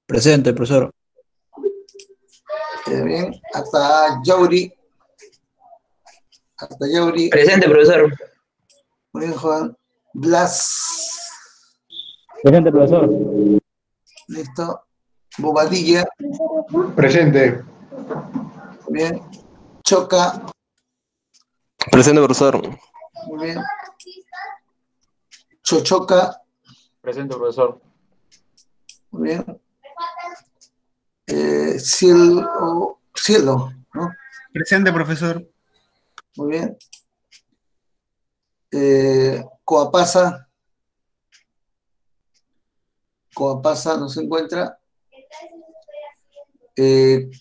Presente, profesor. Bien, hasta Yauri. Hasta Yauri. Presente, profesor. Muy bien, Juan. Blas. Presente, profesor. Listo. Bobadilla. Presente. Bien. Choca. Presente, profesor. Muy bien. Chochoca. Presente, profesor. Muy bien. Cielo, ¿no? Presente, profesor. Muy bien. Coapasa. Coapasa no se encuentra.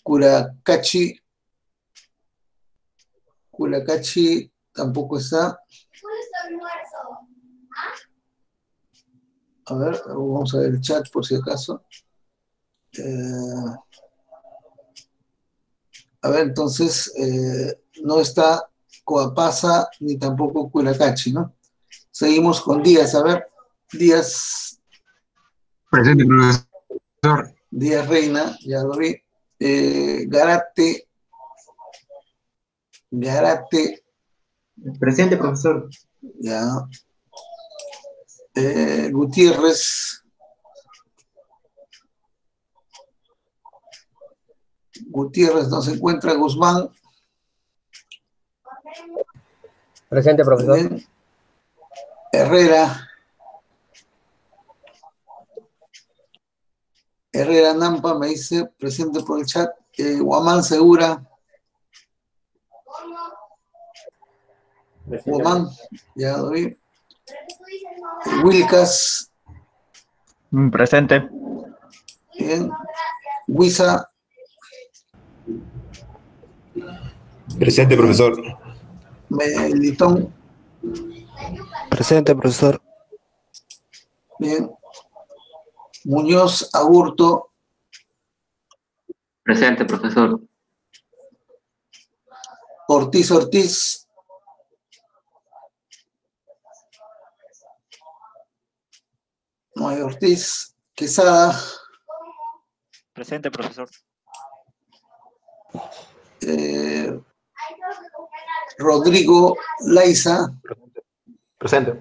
Curacachi. Curacachi tampoco está. A ver, vamos a ver el chat por si acaso. A ver, entonces, no está Coapasa ni tampoco Curacachi, ¿no? Seguimos con Díaz, a ver. Díaz. Presente, profesor. Díaz Reina, ya lo vi. Garate. Garate. Presente, profesor. Ya. Gutiérrez. Gutiérrez no se encuentra. Guzmán. Presente, profesor. Bien. Herrera. Herrera Nampa me dice, presente por el chat. Guamán Segura. Guamán, ya lo vi. Wilcas. Presente. Bien. Huiza. Presente, profesor. Melitón. Presente, profesor. Bien. Muñoz Agurto. Presente, profesor. Ortiz Ortiz. No hay Ortiz. Quesada. Presente, profesor. Rodrigo Laiza. Presente.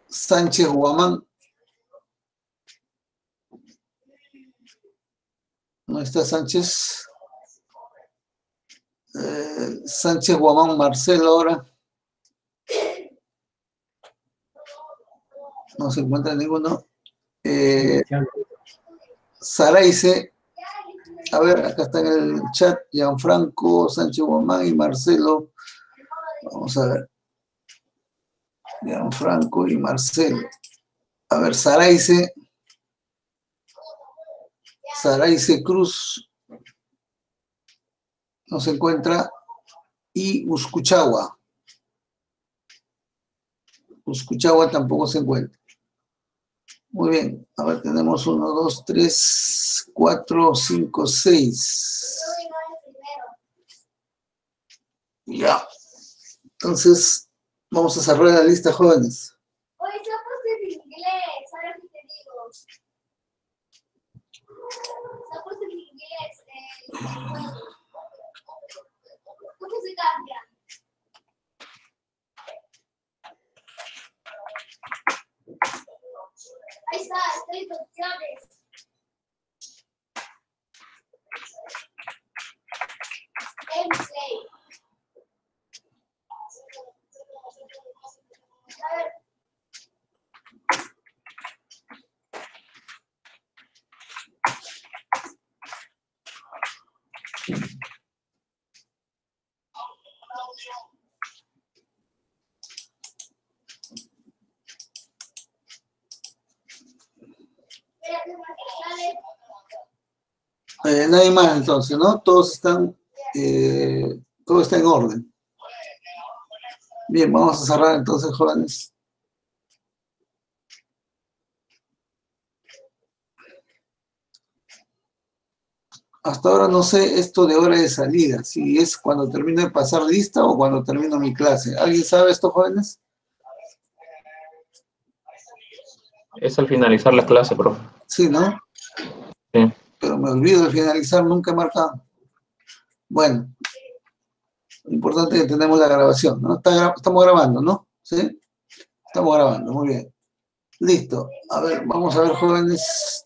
Sánchez Guamán. No está Sánchez. Sánchez Guamán Marcelo ahora. No se encuentra ninguno. Saraice. A ver, acá está en el chat. Gianfranco, Sánchez Guamán y Marcelo. Vamos a ver. Gianfranco y Marcelo. A ver, Saraice. Saraice Cruz. No se encuentra. Y Uscuchagua. Uscuchagua tampoco se encuentra. Muy bien. A ver, tenemos 1, 2, 3, 4, 5, 6. Ya. Entonces, vamos a cerrar la lista, jóvenes. Hoy se ha puesto en inglés, ahora que te digo. Se ha puesto en inglés. ¿Cómo se cambia? Ahí está, estoy en opciones. Gameplay. A ver. Nadie más entonces, ¿no? Todos están, todo está en orden. Bien, vamos a cerrar entonces, jóvenes. Hasta ahora no sé esto de hora de salida, si es cuando termino de pasar lista o cuando termino mi clase. ¿Alguien sabe esto, jóvenes? Es al finalizar la clase, profe. Sí, ¿no? Sí. Pero me olvido de finalizar, nunca he marcado. Bueno, lo importante es que tenemos la grabación, ¿no? Estamos grabando, ¿no? ¿Sí? Estamos grabando, muy bien. Listo. A ver, vamos a ver, jóvenes.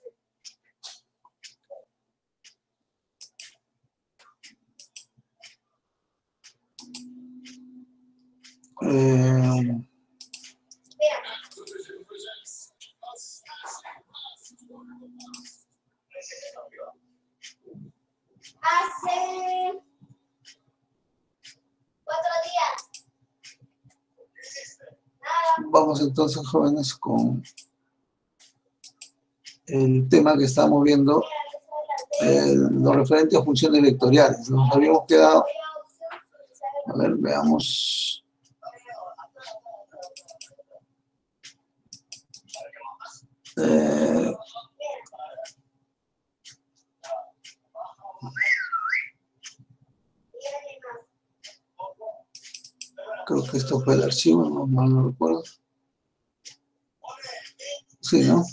Hace 4 días. Vamos entonces, jóvenes, con el tema que estamos viendo, lo referente a funciones vectoriales. Nos habíamos quedado, a ver, veamos. Creo que esto fue el archivo, no mal no recuerdo. Sí, ¿no?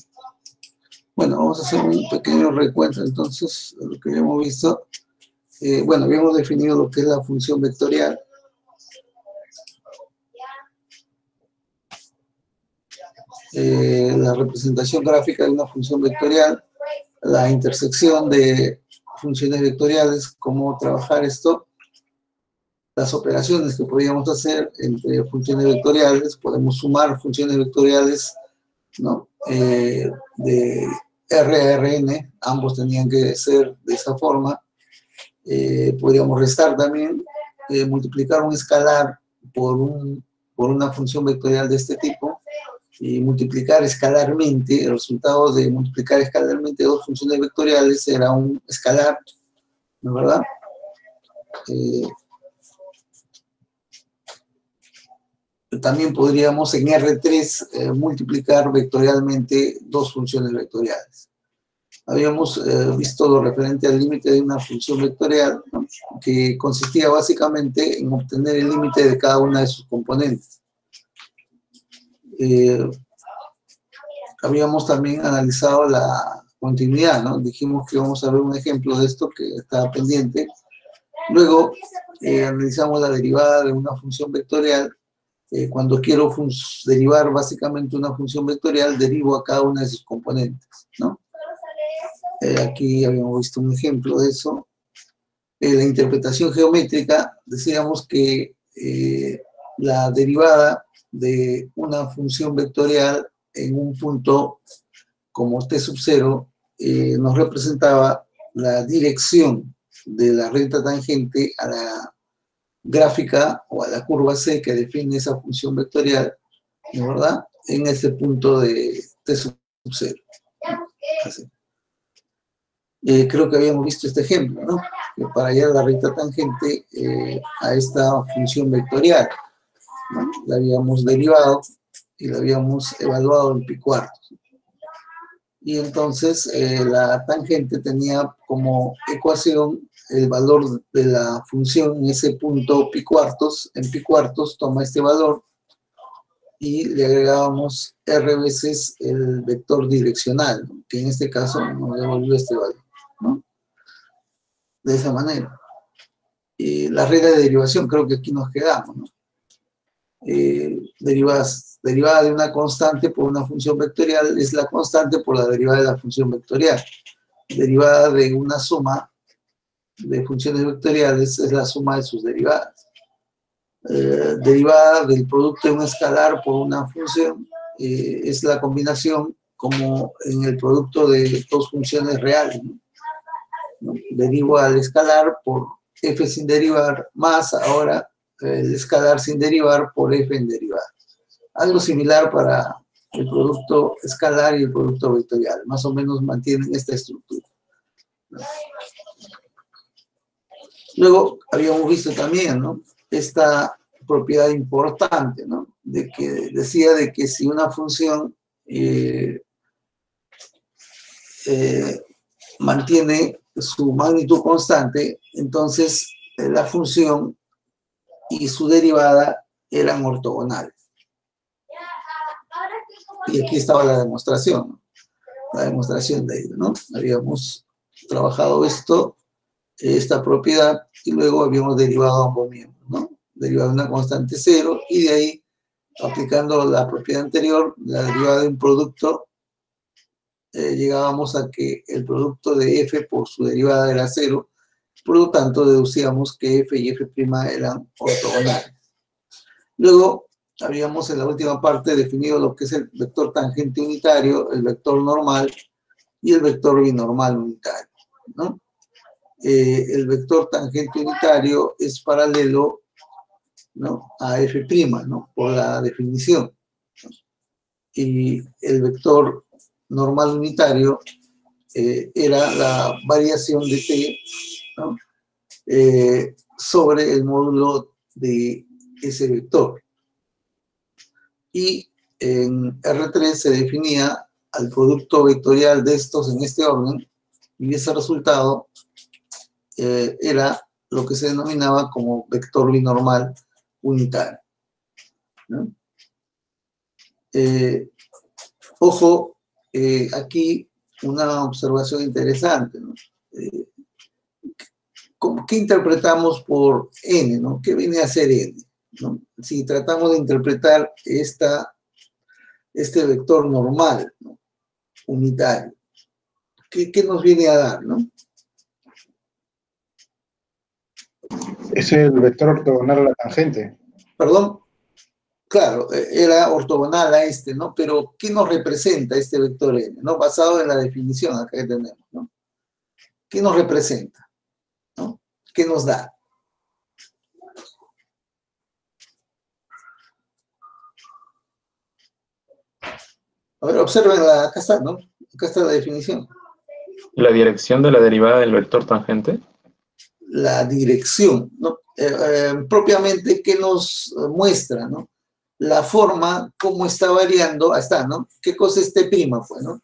Bueno, vamos a hacer un pequeño recuento entonces de lo que habíamos visto. Bueno, habíamos definido lo que es la función vectorial. La representación gráfica de una función vectorial, la intersección de funciones vectoriales, cómo trabajar esto, las operaciones que podríamos hacer entre funciones vectoriales, podemos sumar funciones vectoriales, ¿no? De R a Rn, ambos tenían que ser de esa forma. Podríamos restar también, multiplicar un escalar por una función vectorial de este tipo, y multiplicar escalarmente, el resultado de multiplicar escalarmente dos funciones vectoriales será un escalar, ¿no es verdad? También podríamos en R3 multiplicar vectorialmente dos funciones vectoriales. Habíamos visto lo referente al límite de una función vectorial, ¿no? Que consistía básicamente en obtener el límite de cada una de sus componentes. Habíamos también analizado la continuidad, ¿no? Dijimos que íbamos a ver un ejemplo de esto que estaba pendiente. Luego analizamos la derivada de una función vectorial. Cuando quiero derivar básicamente una función vectorial, derivo a cada una de sus componentes, ¿no? Aquí habíamos visto un ejemplo de eso. La interpretación geométrica, decíamos que la derivada de una función vectorial en un punto como t sub 0 nos representaba la dirección de la recta tangente a la gráfica o a la curva C que define esa función vectorial, ¿no, verdad? En ese punto de t sub 0. Así. Creo que habíamos visto este ejemplo, ¿no? Que para hallar la recta tangente a esta función vectorial, ¿no? La habíamos derivado y la habíamos evaluado en pi cuartos. Y entonces la tangente tenía como ecuación el valor de la función en ese punto pi cuartos. En pi cuartos toma este valor y le agregábamos r veces el vector direccional, ¿no? Que en este caso nos devolvió este valor, ¿no? De esa manera. La regla de derivación, creo que aquí nos quedamos, ¿no? Derivada de una constante por una función vectorial es la constante por la derivada de la función vectorial. Derivada de una suma de funciones vectoriales es la suma de sus derivadas. Derivada del producto de un escalar por una función es la combinación como en el producto de dos funciones reales, ¿no? Derivo al escalar por f sin derivar más ahora el escalar sin derivar por f en derivada. Algo similar para el producto escalar y el producto vectorial. Más o menos mantienen esta estructura, ¿no? Luego habíamos visto también, ¿no? Esta propiedad importante, ¿no? De que decía de que si una función mantiene su magnitud constante, entonces la función y su derivada eran ortogonales. Y aquí estaba la demostración, ¿no? La demostración de ello, ¿no? Habíamos trabajado esta propiedad, y luego habíamos derivado ambos miembros, ¿no? Derivado de una constante cero, y de ahí, aplicando la propiedad anterior, la derivada de un producto, llegábamos a que el producto de f por su derivada era cero, por lo tanto deducíamos que f y f' eran ortogonales. Luego, habíamos en la última parte definido lo que es el vector tangente unitario, el vector normal y el vector binormal unitario, ¿no? El vector tangente unitario es paralelo, ¿no?, a f', ¿no?, por la definición. Y el vector normal unitario era la variación de t, ¿no?, sobre el módulo de ese vector. Y en R3 se definía al producto vectorial de estos en este orden, y ese resultado era lo que se denominaba como vector binormal unitario, ¿no? Ojo, aquí una observación interesante, ¿no? ¿Qué interpretamos por n, ¿no? ¿Qué viene a ser n, ¿no? Si tratamos de interpretar este vector normal, ¿no?, unitario, ¿qué nos viene a dar, no? Es el vector ortogonal a la tangente. Perdón, claro, era ortogonal a este, ¿no? Pero ¿qué nos representa este vector n, ¿no? Basado en la definición acá que tenemos, ¿no? ¿Qué nos representa, ¿no? ¿Qué nos da? A ver, observen, acá está, ¿no? Acá está la definición. ¿La dirección de la derivada del vector tangente? La dirección, ¿no? Propiamente, ¿qué nos muestra, no? La forma, cómo está variando, ahí está, ¿no? ¿Qué cosa es t', pues, no?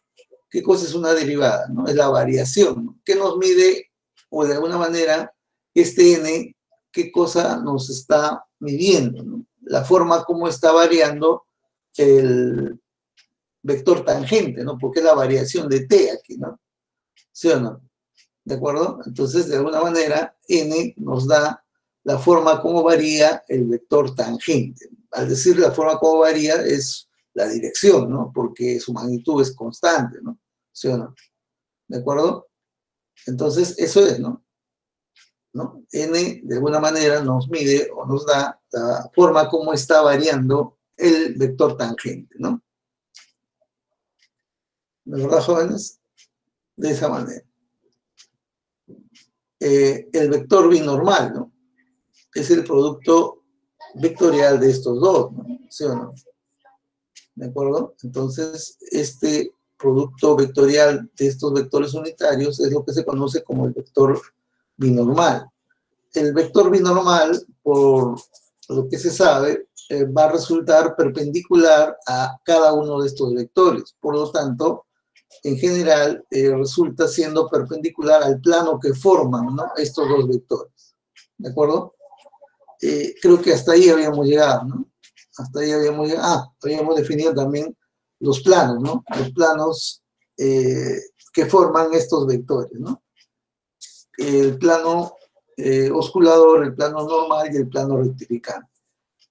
¿Qué cosa es una derivada, no? Es la variación, ¿no? ¿Qué nos mide, o de alguna manera, este n, qué cosa nos está midiendo, ¿no? La forma, cómo está variando el vector tangente, ¿no? Porque es la variación de t aquí, ¿no? ¿Sí o no? ¿De acuerdo? Entonces, de alguna manera, n nos da la forma como varía el vector tangente. Al decir la forma como varía es la dirección, ¿no? Porque su magnitud es constante, ¿no? ¿Sí o no? ¿De acuerdo? Entonces, eso es, ¿no? N, de alguna manera, nos mide o nos da la forma como está variando el vector tangente, ¿no? ¿De verdad, jóvenes? De esa manera. El vector binormal, ¿no? Es el producto vectorial de estos dos, ¿no? ¿Sí o no? ¿De acuerdo? Entonces, este producto vectorial de estos vectores unitarios es lo que se conoce como el vector binormal. El vector binormal, por lo que se sabe, va a resultar perpendicular a cada uno de estos vectores. Por lo tanto, en general, resulta siendo perpendicular al plano que forman, ¿no?, estos dos vectores. ¿De acuerdo? Creo que hasta ahí habíamos llegado, ¿no? Hasta ahí habíamos llegado. Habíamos definido también los planos, ¿no? Los planos que forman estos vectores, ¿no? El plano osculador, el plano normal y el plano rectificante.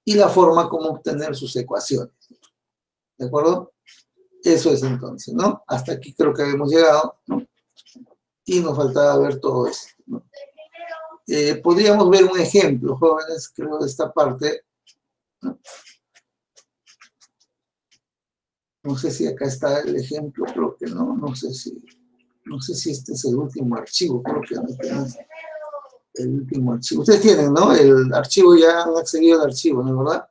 Y la forma como obtener sus ecuaciones. ¿De acuerdo? Eso es entonces, ¿no? Hasta aquí creo que habíamos llegado, ¿no? Y nos faltaba ver todo esto, ¿no? Podríamos ver un ejemplo, jóvenes, creo, de esta parte, ¿no? No sé si acá está el ejemplo, creo que no, no sé si este es el último archivo, creo que no tenemos el último archivo. Ustedes tienen, ¿no? El archivo, ya han accedido al archivo, ¿no es verdad?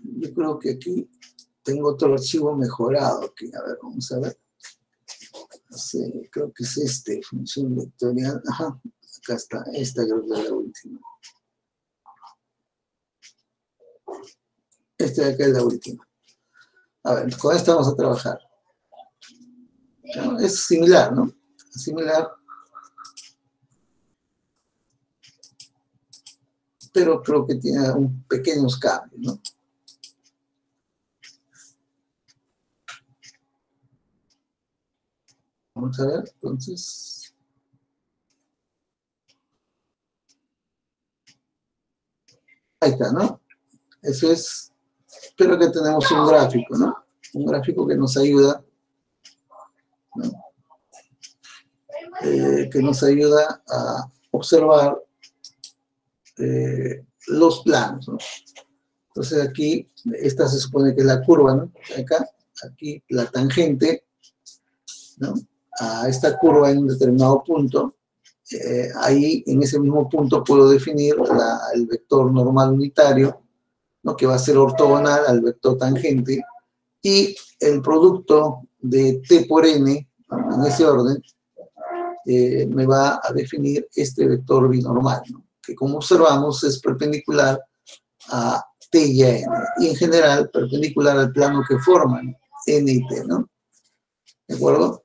Yo creo que aquí tengo otro archivo mejorado, aquí, a ver, vamos a ver. Sí, creo que es este, función vectorial, ajá, acá está, esta creo que es la última. Esta de acá es la última. A ver, con esta vamos a trabajar. ¿No? Es similar, ¿no? Similar. Pero creo que tiene pequeños cambios, ¿no? Vamos a ver, entonces. Ahí está, ¿no? Eso es, espero que tenemos un gráfico, ¿no? Un gráfico que nos ayuda, ¿no? Que nos ayuda a observar los planos, ¿no? Entonces aquí, esta se supone que es la curva, ¿no? Acá, aquí la tangente, ¿no? A esta curva en un determinado punto, ahí en ese mismo punto puedo definir el vector normal unitario, ¿no? Que va a ser ortogonal al vector tangente, y el producto de t por n, ¿no? En ese orden, me va a definir este vector binormal, ¿no? Que como observamos es perpendicular a t y a n, y en general perpendicular al plano que forman n y t, ¿no? ¿De acuerdo?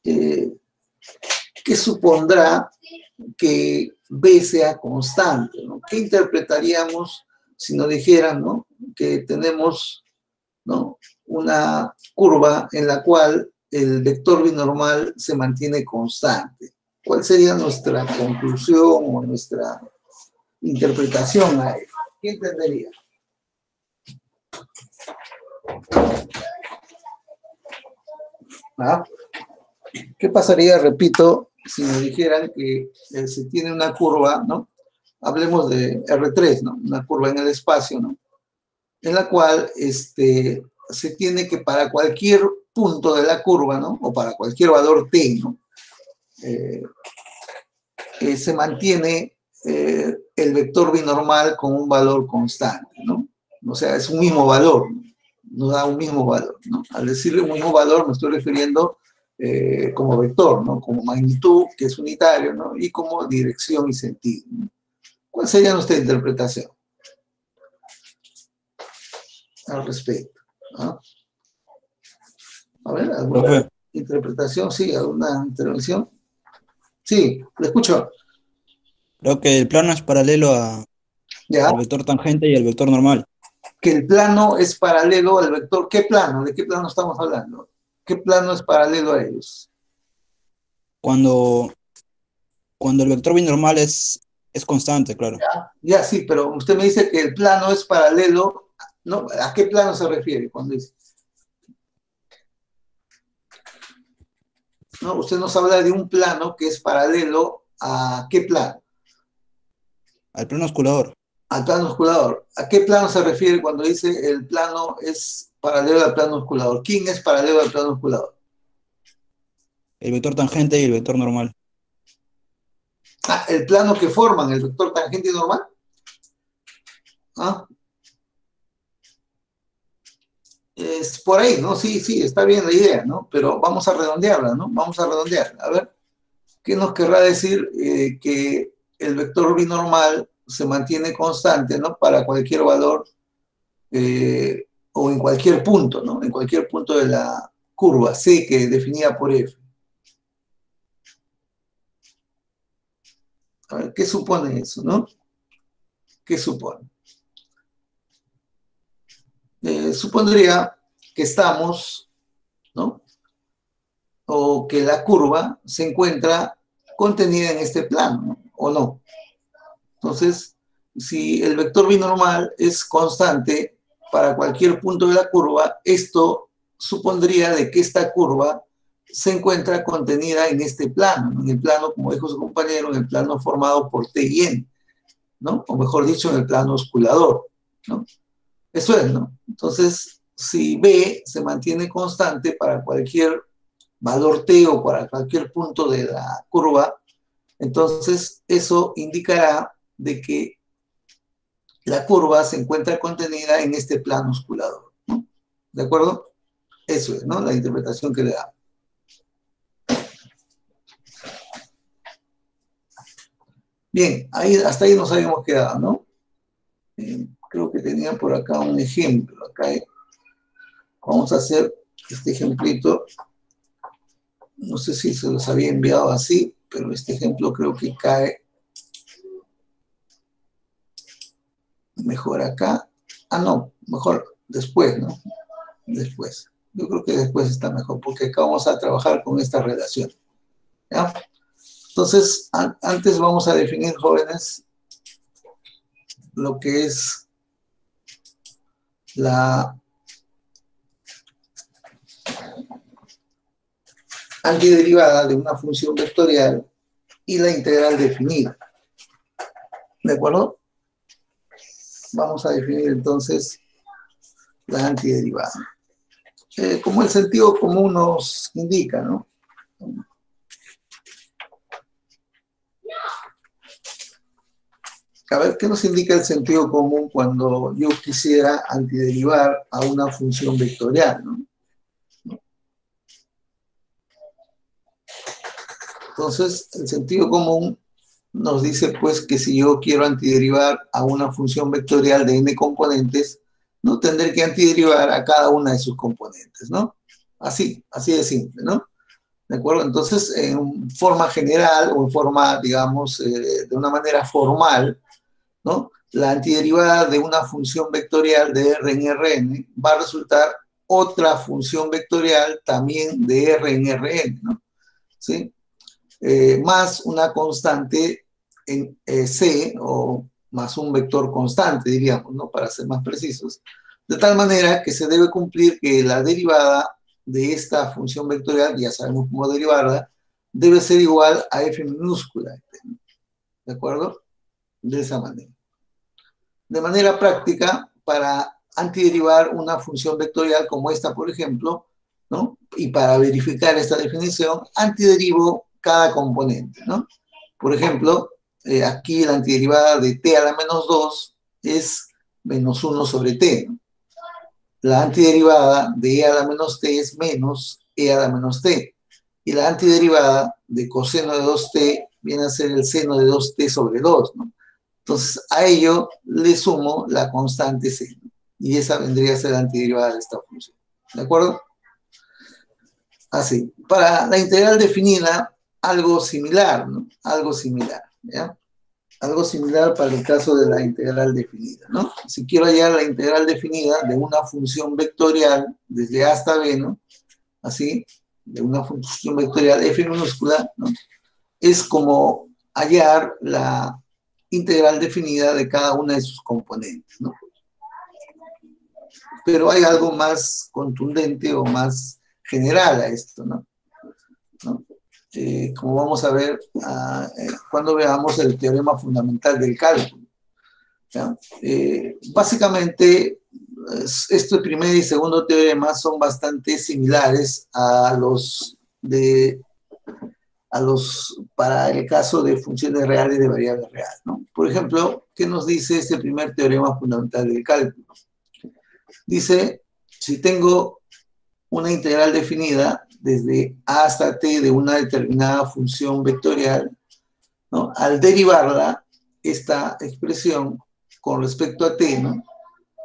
¿Qué supondrá que b sea constante, ¿no? ¿Qué interpretaríamos si nos dijeran, ¿no? Que tenemos, ¿no? Una curva en la cual el vector binormal se mantiene constante? ¿Cuál sería nuestra conclusión o nuestra interpretación a ello? ¿Qué entendería? ¿Ah? ¿Qué pasaría, repito, si me dijeran que se tiene una curva, ¿no? Hablemos de R3, ¿no? Una curva en el espacio, ¿no? En la cual se tiene que para cualquier punto de la curva, ¿no? O para cualquier valor t, ¿no? Se mantiene el vector binormal con un valor constante, ¿no? O sea, es un mismo valor, ¿no? Nos da un mismo valor, ¿no? Al decirle un mismo valor me estoy refiriendo como vector, ¿no? Como magnitud, que es unitario, ¿no? Y como dirección y sentido, ¿no? ¿Cuál sería nuestra interpretación al respecto? ¿No? A ver, ¿alguna interpretación? Sí, ¿alguna intervención? Sí, le escucho. Creo que el plano es paralelo ¿Ya? al vector tangente y al vector normal. Que el plano es paralelo al vector. ¿Qué plano? ¿De qué plano estamos hablando? ¿Qué plano es paralelo a ellos? Cuando el vector binormal es constante, claro. Ya, sí, pero usted me dice que el plano es paralelo, ¿no? ¿A qué plano se refiere cuando dice? ¿No? Usted nos habla de un plano que es paralelo a ¿qué plano? Al plano osculador. Al plano osculador. ¿A qué plano se refiere cuando dice el plano es paralelo al plano osculador? ¿Quién es paralelo al plano osculador? El vector tangente y el vector normal. Ah, el plano que forman el vector tangente y normal. ¿Ah? Es por ahí, ¿no? Sí, sí, está bien la idea, ¿no? Pero vamos a redondearla, ¿no? Vamos a redondearla. A ver, ¿qué nos querrá decir que el vector binormal se mantiene constante, ¿no? Para cualquier valor o en cualquier punto, ¿no? En cualquier punto de la curva C que definida por F. A ver, ¿qué supone eso, no? ¿Qué supone? Supondría que estamos, ¿no? O que la curva se encuentra contenida en este plano, ¿no? ¿O no? Entonces, si el vector binormal es constante para cualquier punto de la curva, esto supondría de que esta curva se encuentra contenida en este plano, ¿no? En el plano, como dijo su compañero, en el plano formado por T y N, ¿no? O mejor dicho, en el plano osculador, ¿no? Eso es, ¿no? Entonces, si B se mantiene constante para cualquier valor T o para cualquier punto de la curva, entonces eso indicará de que la curva se encuentra contenida en este plano osculador, ¿no? ¿De acuerdo? Eso es, ¿no? La interpretación que le da. Bien, ahí, hasta ahí nos habíamos quedado, ¿no? Creo que tenía por acá un ejemplo. Acá vamos a hacer este ejemplito. No sé si se los había enviado así, pero este ejemplo creo que cae mejor acá. Ah, no, mejor después, ¿no? Después. Yo creo que después está mejor, porque acá vamos a trabajar con esta relación. ¿Ya? Entonces, antes vamos a definir, jóvenes, lo que es la antiderivada de una función vectorial y la integral definida. ¿De acuerdo? Vamos a definir entonces la antiderivada. Como el sentido común nos indica, ¿no? A ver, ¿qué nos indica el sentido común cuando yo quisiera antiderivar a una función vectorial, ¿no? Entonces, el sentido común nos dice, pues, que si yo quiero antiderivar a una función vectorial de n componentes, no tendré que antiderivar a cada una de sus componentes, ¿no? Así de simple, ¿no? ¿De acuerdo? Entonces, en forma general o en forma, digamos, de una manera formal, ¿no? La antiderivada de una función vectorial de R en Rn va a resultar otra función vectorial también de R en Rn, ¿no? ¿Sí? Más una constante en C, o más un vector constante, diríamos, ¿no? Para ser más precisos. De tal manera que se debe cumplir que la derivada de esta función vectorial, ya sabemos cómo derivarla, debe ser igual a f minúscula. ¿De acuerdo? De esa manera. De manera práctica, para antiderivar una función vectorial como esta, por ejemplo, ¿no? Y para verificar esta definición, antiderivo cada componente, ¿no? Por ejemplo, aquí la antiderivada de t a la menos 2 es menos 1 sobre t, ¿no? La antiderivada de e a la menos t es menos e a la menos t. Y la antiderivada de coseno de 2t viene a ser el seno de 2t sobre 2, ¿no? Entonces, a ello le sumo la constante c, ¿no? Y esa vendría a ser la antiderivada de esta función. ¿De acuerdo? Así. Para la integral definida, algo similar, ¿no? Algo similar, ¿ya? Algo similar para el caso de la integral definida, ¿no? Si quiero hallar la integral definida de una función vectorial desde A hasta B, ¿no? Así, de una función vectorial f minúscula, ¿no? Es como hallar la integral definida de cada una de sus componentes, ¿no? Pero hay algo más contundente o más general a esto, ¿no? Como vamos a ver cuando veamos el teorema fundamental del cálculo, ¿ya? Básicamente, este primer y segundo teorema son bastante similares a los para el caso de funciones reales de variable real, ¿no? Por ejemplo, ¿qué nos dice este primer teorema fundamental del cálculo? Dice, si tengo una integral definida desde A hasta T de una determinada función vectorial, ¿no? Al derivarla, esta expresión con respecto a T, ¿no?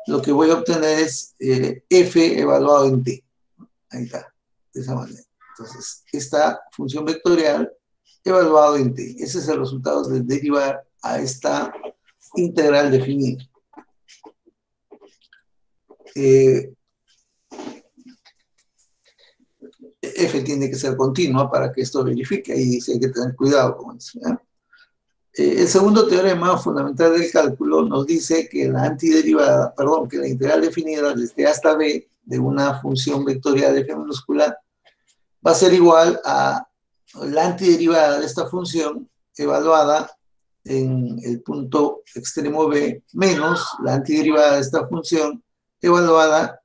Lo que voy a obtener es F evaluado en T. Ahí está, de esa manera. Entonces, esta función vectorial evaluado en T. Ese es el resultado de derivar a esta integral definida. F tiene que ser continua para que esto verifique, y sí hay que tener cuidado con eso, ¿ya? El segundo teorema fundamental del cálculo nos dice que la antiderivada, perdón, que la integral definida desde A hasta B de una función vectorial de f minúscula va a ser igual a la antiderivada de esta función evaluada en el punto extremo B menos la antiderivada de esta función evaluada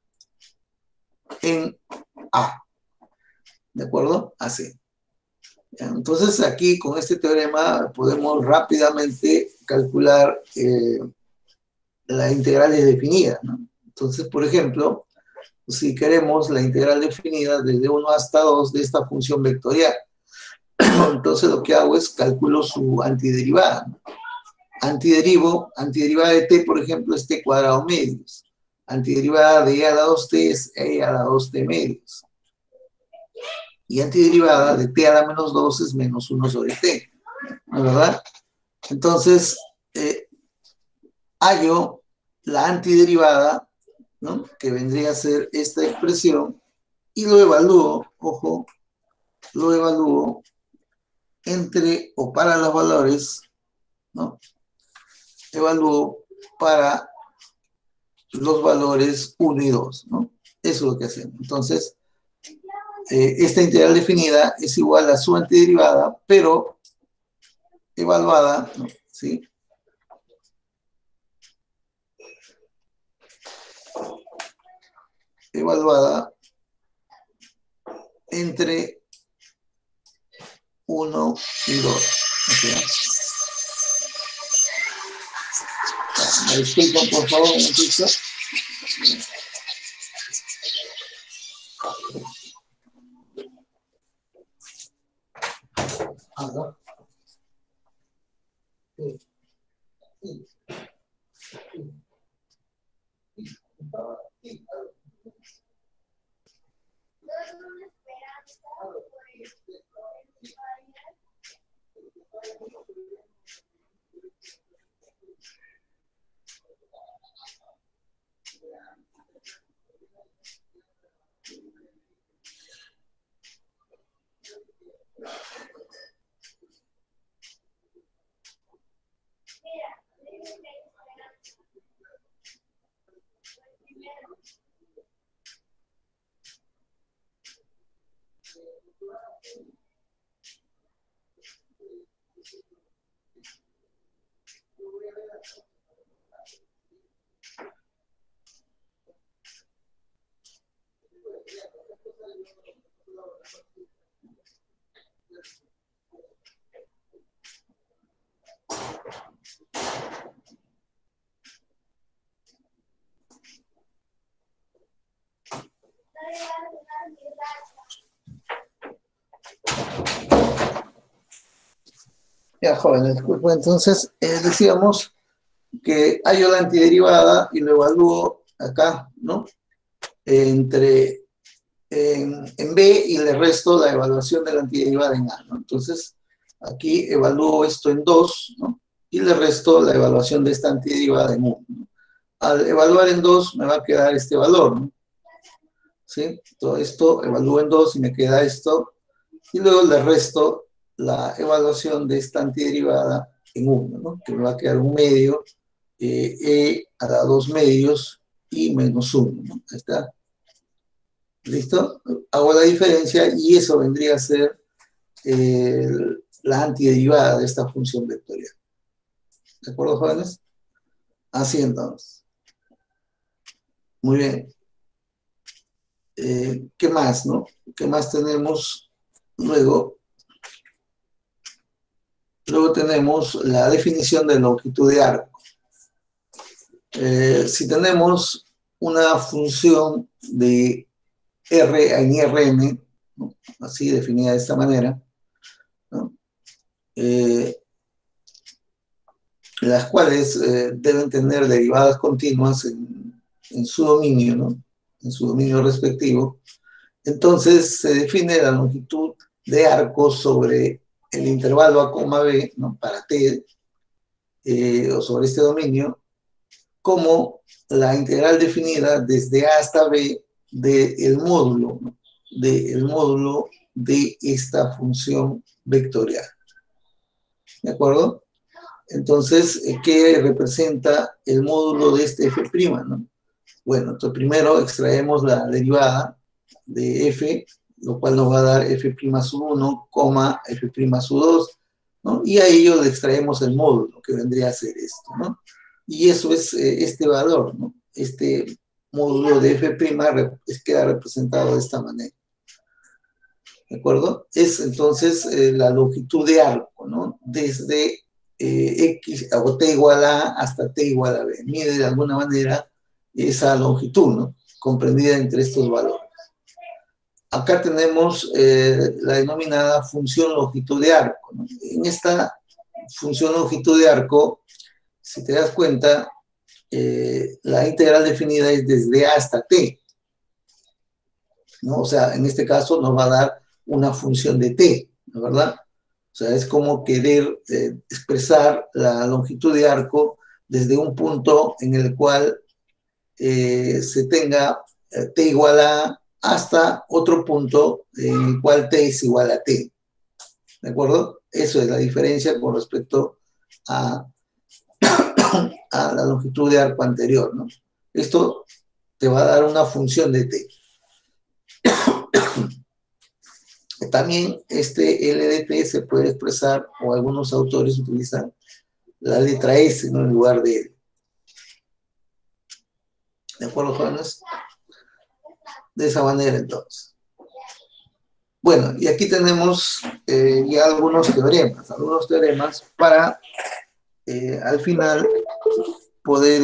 en A. ¿De acuerdo? Así. Entonces aquí con este teorema podemos rápidamente calcular la integral definida, ¿no? Entonces, por ejemplo, si queremos la integral definida desde 1 hasta 2 de esta función vectorial, entonces lo que hago es calculo su antiderivada, ¿no? Antiderivada de t, por ejemplo, es t cuadrado medios. Antiderivada de e a la 2t es e a la 2t medios. Y antiderivada de t a la menos 2 es menos 1 sobre t, ¿no es verdad? Entonces, hallo la antiderivada, ¿no? Que vendría a ser esta expresión y lo evalúo, ojo, lo evalúo entre o para los valores, ¿no? Evalúo para los valores 1 y 2, ¿no? Eso es lo que hacemos. Entonces, esta integral definida es igual a su antiderivada, pero evaluada, ¿no? ¿Sí? Evaluada entre 1 y 2. ¿Okay? Me disculpan, por favor, un momentito. ¿No? Sí. Sí. Sí. Ya, jóvenes, disculpen. Entonces, decíamos que hallo la antiderivada y lo evalúo acá, ¿no? En B y le resto la evaluación de la antiderivada en A, ¿no? Entonces, aquí evalúo esto en 2, ¿no? Y le resto la evaluación de esta antiderivada en 1, ¿no? Al evaluar en 2 me va a quedar este valor, ¿no? ¿Sí? Todo esto evalúo en 2 y me queda esto, y luego le resto la evaluación de esta antiderivada en 1, ¿no? Que me va a quedar un medio, E a la 2 medios y menos 1, ¿no? Ahí está. ¿Listo? Hago la diferencia y eso vendría a ser la antiderivada de esta función vectorial. ¿De acuerdo, jóvenes? Así entonces. Muy bien. ¿Qué más, no? ¿Qué más tenemos luego? Luego tenemos la definición de longitud de arco. Si tenemos una función de R en Rn, ¿no? Así definida de esta manera, ¿no? Las cuales deben tener derivadas continuas en su dominio, ¿no? En su dominio respectivo. Entonces se define la longitud de arco sobre el intervalo A, B, ¿no? Para T, o sobre este dominio, como la integral definida desde A hasta B del módulo, ¿no? Del módulo de esta función vectorial. ¿De acuerdo? Entonces, ¿qué representa el módulo de este f', ¿no? Bueno, entonces primero extraemos la derivada de f, lo cual nos va a dar f' sub 1, f' sub 2, ¿no? Y a ello le extraemos el módulo, que vendría a ser esto, ¿no? Y eso es este valor, ¿no? Este módulo de f' queda representado de esta manera. ¿De acuerdo? Es entonces la longitud de arco, ¿no? Desde x o t igual a hasta t igual a b. Mide de alguna manera esa longitud, ¿no? Comprendida entre estos valores. Acá tenemos la denominada función longitud de arco, ¿no? En esta función longitud de arco, si te das cuenta, la integral definida es desde a hasta t, ¿no? O sea, en este caso nos va a dar una función de t, ¿no? ¿Verdad? O sea, es como querer expresar la longitud de arco desde un punto en el cual se tenga t igual a hasta otro punto en el cual t es igual a t. ¿De acuerdo? Eso es la diferencia con respecto a, a la longitud de arco anterior, ¿no? Esto te va a dar una función de t. También este L de t se puede expresar, o algunos autores utilizan la letra S, ¿no?, en lugar de L. ¿De acuerdo, jóvenes? De esa manera, entonces. Bueno, y aquí tenemos ya algunos teoremas para al final poder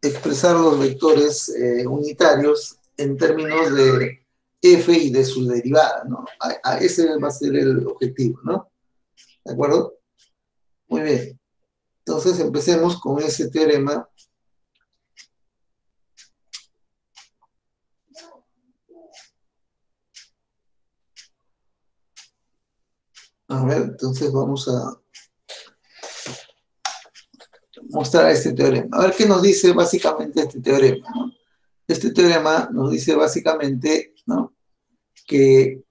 expresar los vectores unitarios en términos de f y de su derivada, ¿no? Ese va a ser el objetivo, ¿no? ¿De acuerdo? Muy bien. Entonces empecemos con ese teorema. A ver, entonces vamos a mostrar este teorema. A ver qué nos dice básicamente este teorema, ¿no? Este teorema nos dice básicamente, ¿no?, que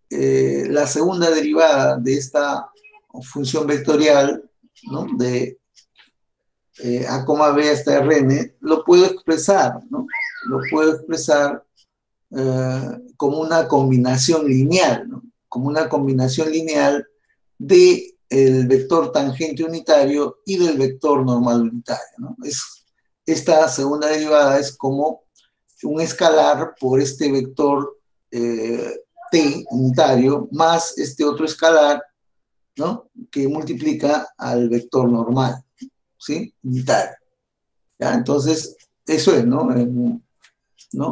la segunda derivada de esta función vectorial, ¿no?, de a, b hasta Rn, lo puedo expresar, ¿no? Lo puedo expresar como una combinación lineal, ¿no? Como una combinación lineal de el vector tangente unitario y del vector normal unitario, ¿no? Esta segunda derivada es como un escalar por este vector t unitario más este otro escalar, ¿no?, que multiplica al vector normal, ¿sí?, unitario. ¿Ya? Entonces, eso es, ¿no?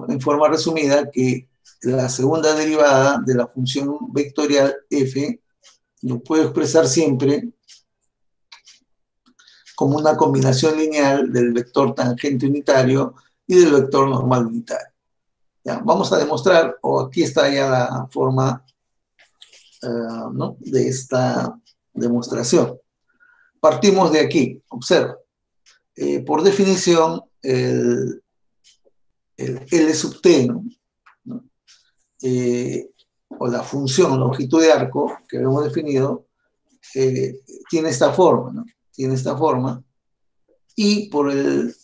En forma resumida, que la segunda derivada de la función vectorial f lo puedo expresar siempre como una combinación lineal del vector tangente unitario y del vector normal unitario. ¿Ya? Vamos a demostrar, o aquí está ya la forma ¿no?, de esta demostración. Partimos de aquí, observa. Por definición, el L sub t, ¿no?, o la función longitud de arco que hemos definido, tiene esta forma, ¿no? Tiene esta forma, y por el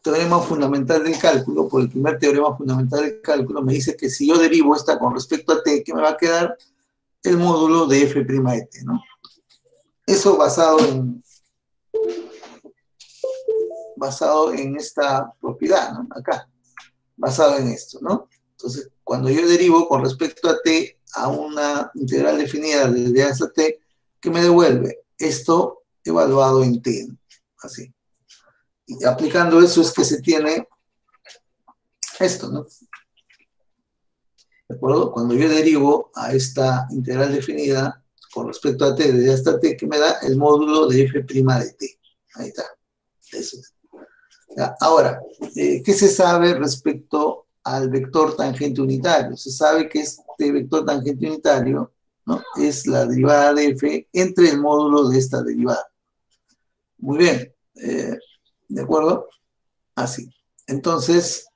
teorema fundamental del cálculo, por el primer teorema fundamental del cálculo, me dice que si yo derivo esta con respecto a t, ¿qué me va a quedar? El módulo de f' de t, ¿no? Eso basado en esta propiedad, ¿no? Acá, basado en esto, ¿no? Entonces, cuando yo derivo con respecto a t a una integral definida desde a hasta t, ¿qué me devuelve? Esto evaluado en t, ¿no? Así. Y aplicando eso es que se tiene esto, ¿no? ¿De acuerdo? Cuando yo derivo a esta integral definida con respecto a t desde hasta t, ¿qué me da? El módulo de f' de t. Ahí está. Eso es. ¿Ya? Ahora, ¿qué se sabe respecto al vector tangente unitario? Se sabe que este vector tangente unitario, ¿no?, es la derivada de f entre el módulo de esta derivada. Muy bien. ¿De acuerdo? Así. Entonces,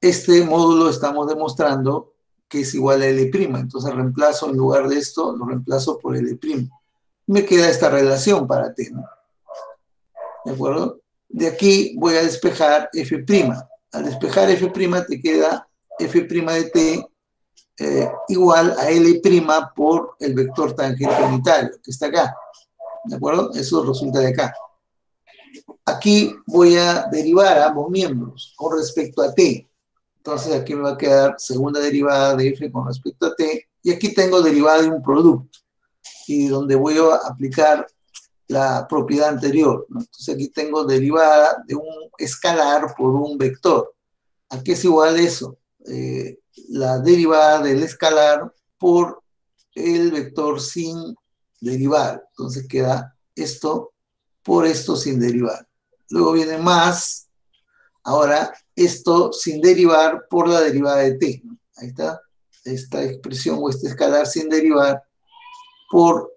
este módulo estamos demostrando que es igual a L'. Entonces reemplazo, en lugar de esto, lo reemplazo por L'. Me queda esta relación para t, ¿no? ¿De acuerdo? De aquí voy a despejar f'. Al despejar f' te queda f' de t igual a L' por el vector tangente unitario, que está acá. ¿De acuerdo? Eso resulta de acá. Aquí voy a derivar a ambos miembros con respecto a t. Entonces aquí me va a quedar segunda derivada de f con respecto a t. Y aquí tengo derivada de un producto. Y donde voy a aplicar la propiedad anterior, ¿no? Entonces aquí tengo derivada de un escalar por un vector. ¿A qué es igual eso? La derivada del escalar por el vector sin derivar. Entonces queda esto por esto sin derivar. Luego viene más, ahora esto sin derivar por la derivada de t, ¿no? Ahí está, esta expresión o este escalar sin derivar por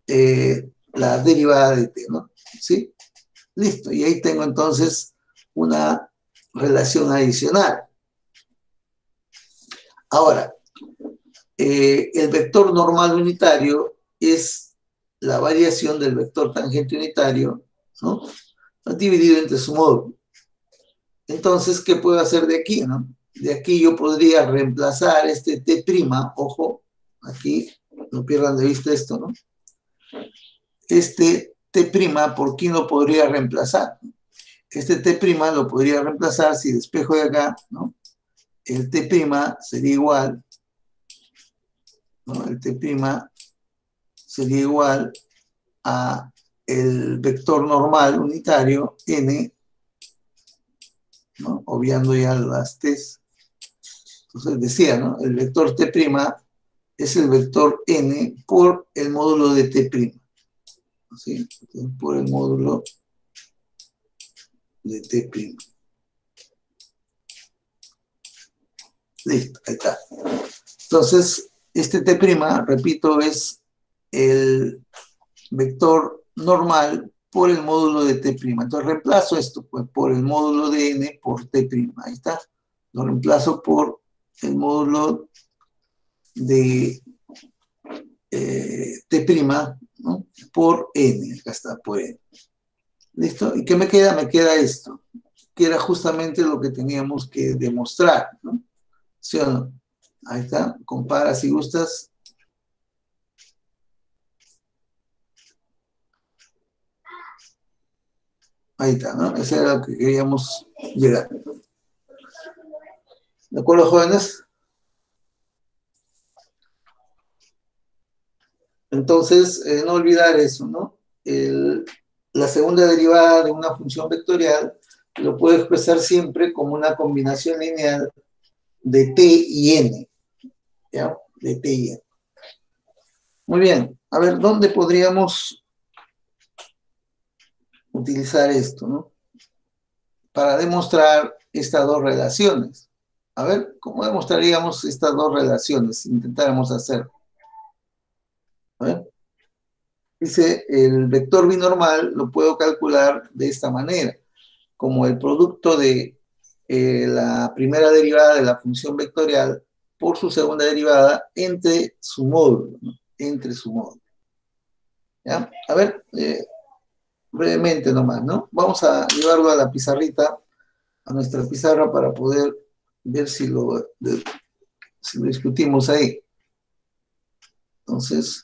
la derivada de t, ¿no? ¿Sí? Listo, y ahí tengo entonces una relación adicional. Ahora, el vector normal unitario es la variación del vector tangente unitario, ¿no? Dividido entre su módulo. Entonces, ¿qué puedo hacer de aquí, no? De aquí yo podría reemplazar este t', ojo, aquí, no pierdan de vista esto, ¿no? Este t', ¿por quién lo podría reemplazar? Este t' lo podría reemplazar si despejo de acá, ¿no? El t' sería igual, ¿no? El t' sería igual a el vector normal unitario n, ¿no? Obviando ya las t's. Entonces decía, ¿no? El vector t' es el vector n por el módulo de t'. ¿Sí? Entonces, por el módulo de t'. Listo, ahí está. Entonces, este t', repito, es el vector normal por el módulo de t'. Entonces reemplazo esto pues, por el módulo de n por t'. Ahí está. Lo reemplazo por el módulo de t', ¿no? Por n. Acá está, por n. ¿Listo? ¿Y qué me queda? Me queda esto, que era justamente lo que teníamos que demostrar, ¿no? ¿Sí o no? Ahí está. Compara si gustas. Ahí está, ¿no? Ese era lo que queríamos llegar. ¿De acuerdo, jóvenes? Entonces, no olvidar eso, ¿no? La segunda derivada de una función vectorial lo puedo expresar siempre como una combinación lineal de t y n, ¿ya? De t y n. Muy bien. A ver, ¿dónde podríamos utilizar esto, ¿no? Para demostrar estas dos relaciones. A ver, ¿cómo demostraríamos estas dos relaciones si intentáramos hacerlo? A ver. Dice, el vector binormal lo puedo calcular de esta manera, como el producto de la primera derivada de la función vectorial por su segunda derivada entre su módulo, ¿no? Entre su módulo. ¿Ya? A ver, brevemente nomás, ¿no? Vamos a llevarlo a la pizarrita, a nuestra pizarra para poder ver si lo discutimos ahí. Entonces,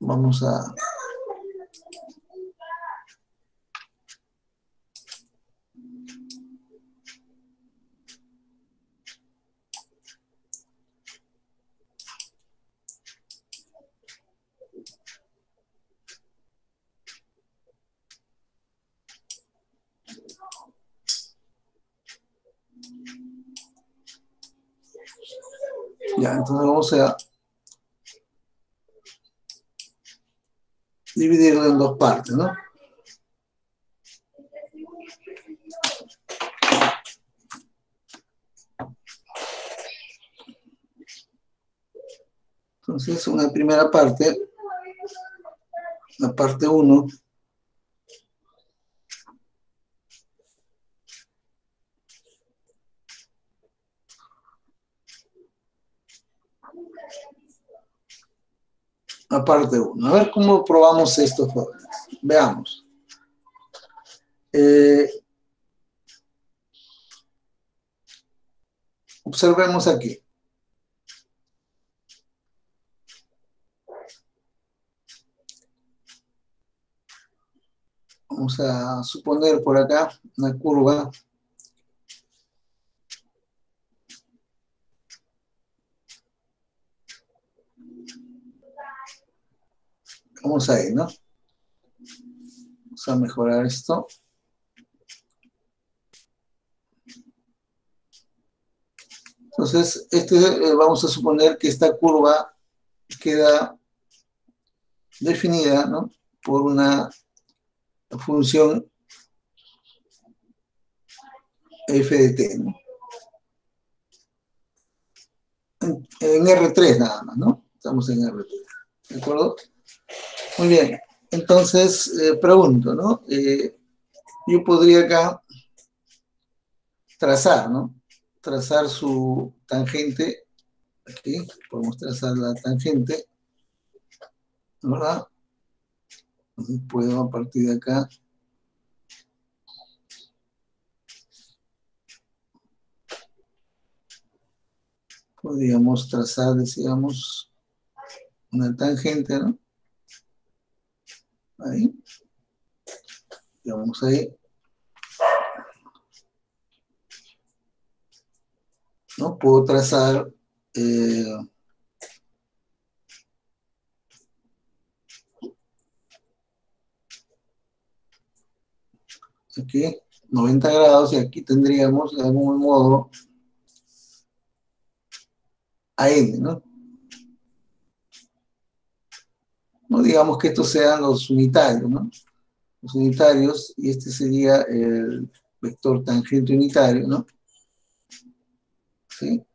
vamos a... Ya, entonces vamos a dividirlo en dos partes, ¿no? Entonces, una primera parte, la parte 1, la parte 1. A ver cómo probamos esto, jóvenes. Veamos. Observemos aquí. Vamos a suponer por acá una curva. Vamos ahí, ¿no? Vamos a mejorar esto. Entonces, vamos a suponer que esta curva queda definida, ¿no? Por una función f de t, ¿no? En R3 nada más, ¿no? Estamos en RT. ¿De acuerdo? Muy bien. Entonces, pregunto, ¿no? Yo podría acá trazar, ¿no? Trazar su tangente. Aquí podemos trazar la tangente, ¿verdad? Entonces puedo a partir de acá podríamos trazar, decíamos, una tangente, ¿no? Ahí. Digamos ahí. ¿No? Puedo trazar aquí 90 grados y aquí tendríamos de algún modo AM, ¿no? No digamos que estos sean los unitarios, ¿no? Los unitarios, y este sería el vector tangente unitario, ¿no? ¿Sí?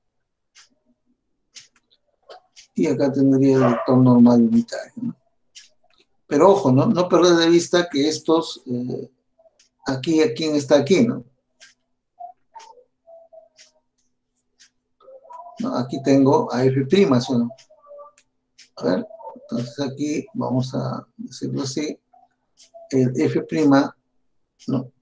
Y acá tendría el vector normal unitario, ¿no? Pero ojo, ¿no? No perder de vista que estos, aquí, ¿quién está aquí, no? ¿No? Aquí tengo a F', ¿sí o no? A ver, entonces aquí vamos a decirlo así, el F', ¿no?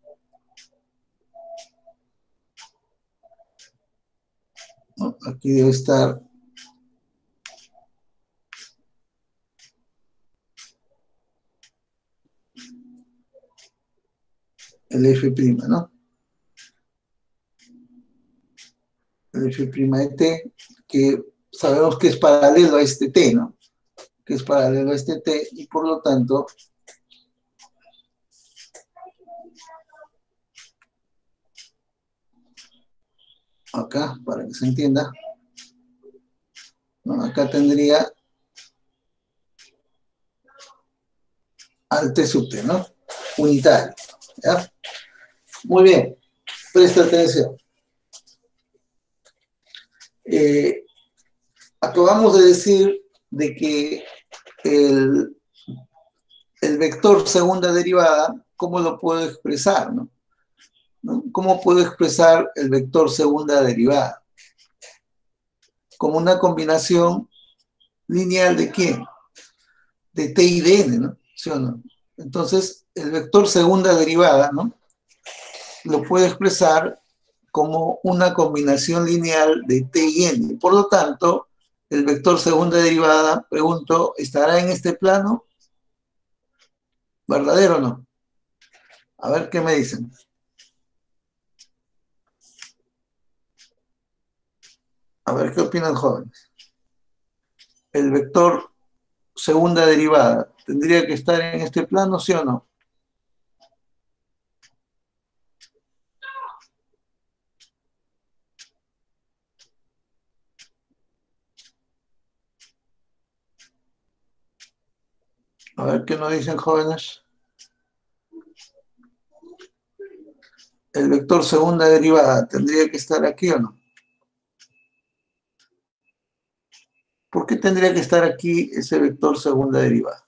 ¿No? Aquí debe estar el F', ¿no? El F' de T, que sabemos que es paralelo a este T, ¿no? Que es paralelo a este T, y por lo tanto, acá, para que se entienda, ¿no? Acá tendría al T sub T, ¿no? Unitario, ¿ya? Muy bien, presta atención. Acabamos de decir de que el vector segunda derivada, ¿cómo lo puedo expresar, no? ¿Cómo puedo expresar el vector segunda derivada? Como una combinación lineal de ¿quién? De T y de N, ¿no? ¿Sí o no? Entonces, el vector segunda derivada, ¿no? Lo puedo expresar como una combinación lineal de T y N. Por lo tanto, el vector segunda derivada, pregunto, ¿estará en este plano? ¿Verdadero o no? A ver qué me dicen. A ver qué opinan jóvenes. El vector segunda derivada, ¿tendría que estar en este plano, sí o no? A ver qué nos dicen jóvenes. El vector segunda derivada, ¿tendría que estar aquí o no? ¿Por qué tendría que estar aquí ese vector segunda derivada?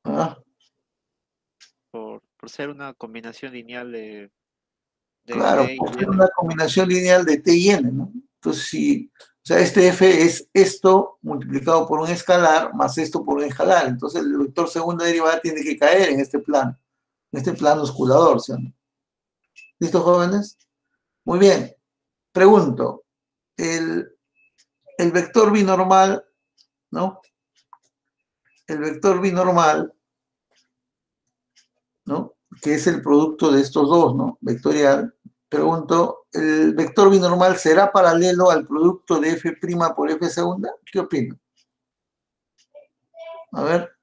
¿Ah? Por ser una combinación lineal de Claro, T y por ser N. una combinación lineal de T y N, ¿no? Entonces, si, o sea, este F es esto multiplicado por un escalar más esto por un escalar. Entonces, el vector segunda derivada tiene que caer en este plano osculador, ¿sí o no? ¿Listo, jóvenes? Muy bien. Pregunto, el vector binormal, ¿no? El vector binormal, ¿no? Que es el producto de estos dos, ¿no? Vectorial. Pregunto, ¿el vector binormal será paralelo al producto de F' por F segunda? ¿Qué opinan? A ver.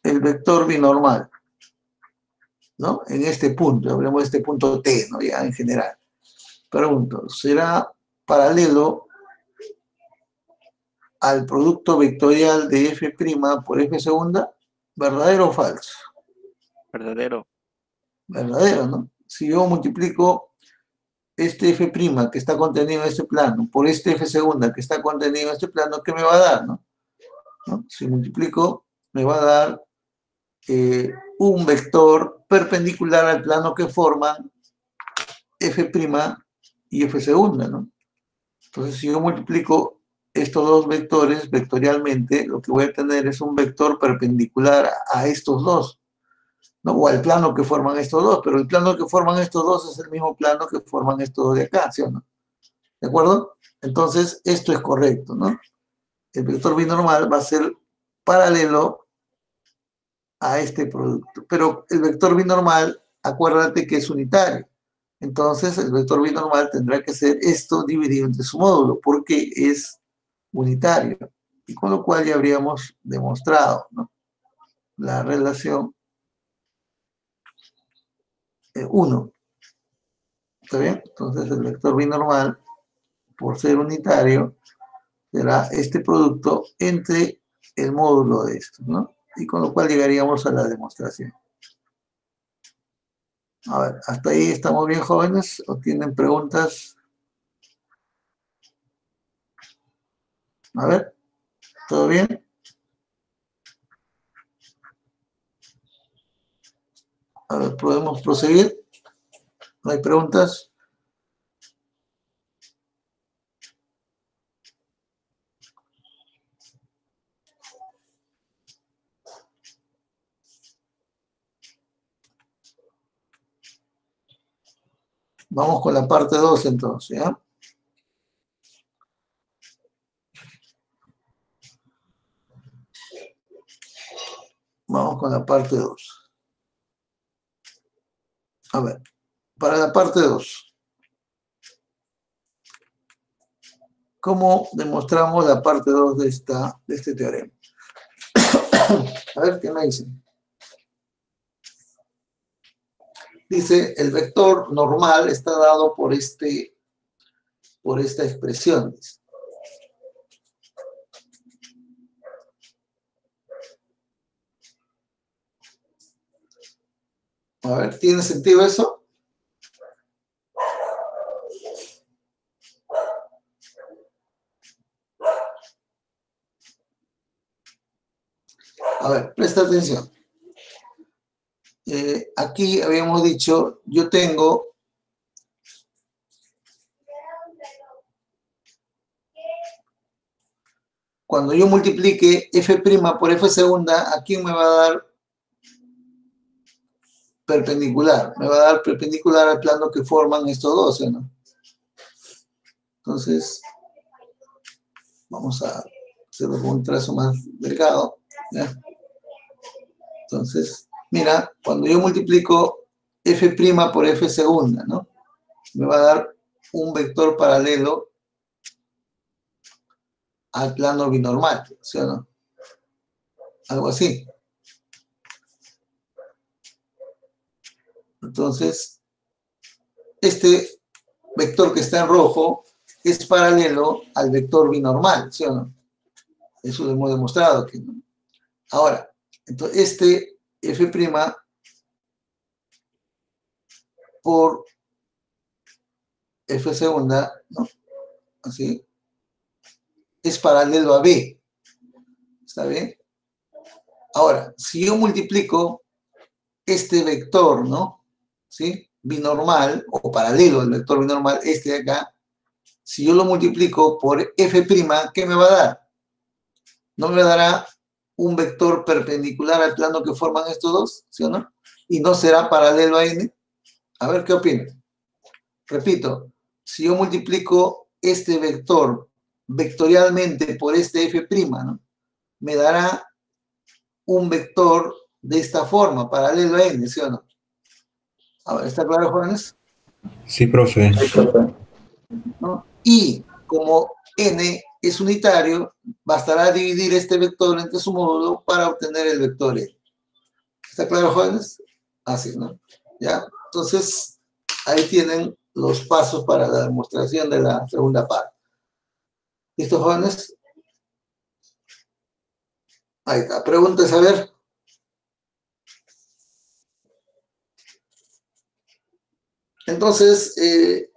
El vector binormal, ¿no? En este punto, hablemos de este punto T, ¿no? Ya en general. Pregunto, ¿será paralelo al producto vectorial de F' por F segunda? ¿Verdadero o falso? Verdadero. Verdadero, ¿no? Si yo multiplico este f' que está contenido en este plano por este f segunda que está contenido en este plano, ¿qué me va a dar? ¿No? Si multiplico, me va a dar un vector perpendicular al plano que forman f' y f segunda, ¿no? Entonces, si yo multiplico estos dos vectores vectorialmente, lo que voy a tener es un vector perpendicular a estos dos, ¿no? O al plano que forman estos dos, pero el plano que forman estos dos es el mismo plano que forman estos dos de acá, ¿sí o no? ¿De acuerdo? Entonces, esto es correcto, ¿no? El vector binormal va a ser paralelo a este producto. Pero el vector binormal, acuérdate que es unitario. Entonces, el vector binormal tendrá que ser esto dividido entre su módulo, porque es unitario. Y con lo cual ya habríamos demostrado, ¿no? La relación 1. ¿Está bien? Entonces, el vector binormal, por ser unitario, será este producto entre el módulo de estos, ¿no? Y con lo cual llegaríamos a la demostración. A ver, ¿hasta ahí estamos bien, jóvenes? ¿O tienen preguntas? A ver, ¿todo bien? A ver, ¿podemos proseguir? ¿No hay preguntas? Vamos con la parte 2 entonces, ¿ya? Vamos con la parte 2. A ver, para la parte 2. ¿Cómo demostramos la parte 2 de este teorema? A ver, ¿qué me dicen? Dice, el vector normal está dado por esta expresión. Dice. A ver, ¿tiene sentido eso? A ver, presta atención. Aquí habíamos dicho, yo tengo cuando yo multiplique f' por f segunda, ¿a quién me va a dar perpendicular? Me va a dar perpendicular al plano que forman estos dos, ¿no? Entonces, vamos a hacerlo con un trazo más delgado, ¿ya? Entonces, mira, cuando yo multiplico f' por f segunda, ¿no? Me va a dar un vector paralelo al plano binormal, ¿sí o no? Algo así. Entonces, este vector que está en rojo es paralelo al vector binormal, ¿sí o no? Eso lo hemos demostrado aquí, ¿no? Ahora, entonces este f' por f segunda, ¿no? Así, es paralelo a B. ¿Está bien? Ahora, si yo multiplico este vector, ¿no? ¿Sí? Binormal, o paralelo al vector binormal, este de acá, si yo lo multiplico por f', ¿qué me va a dar? ¿No me dará un vector perpendicular al plano que forman estos dos? ¿Sí o no? ¿Y no será paralelo a n? A ver, ¿qué opinan? Repito, si yo multiplico este vector vectorialmente por este f', ¿no? Me dará un vector de esta forma, paralelo a n, ¿sí o no? A ver, ¿está claro, jóvenes? Sí, profe. ¿No? Y como n es unitario, bastará dividir este vector entre su módulo para obtener el vector n. ¿Está claro, jóvenes? Así, ¿no? ¿Ya? Entonces, ahí tienen los pasos para la demostración de la segunda parte. ¿Listo, jóvenes? Ahí está. Preguntas, a ver. Entonces,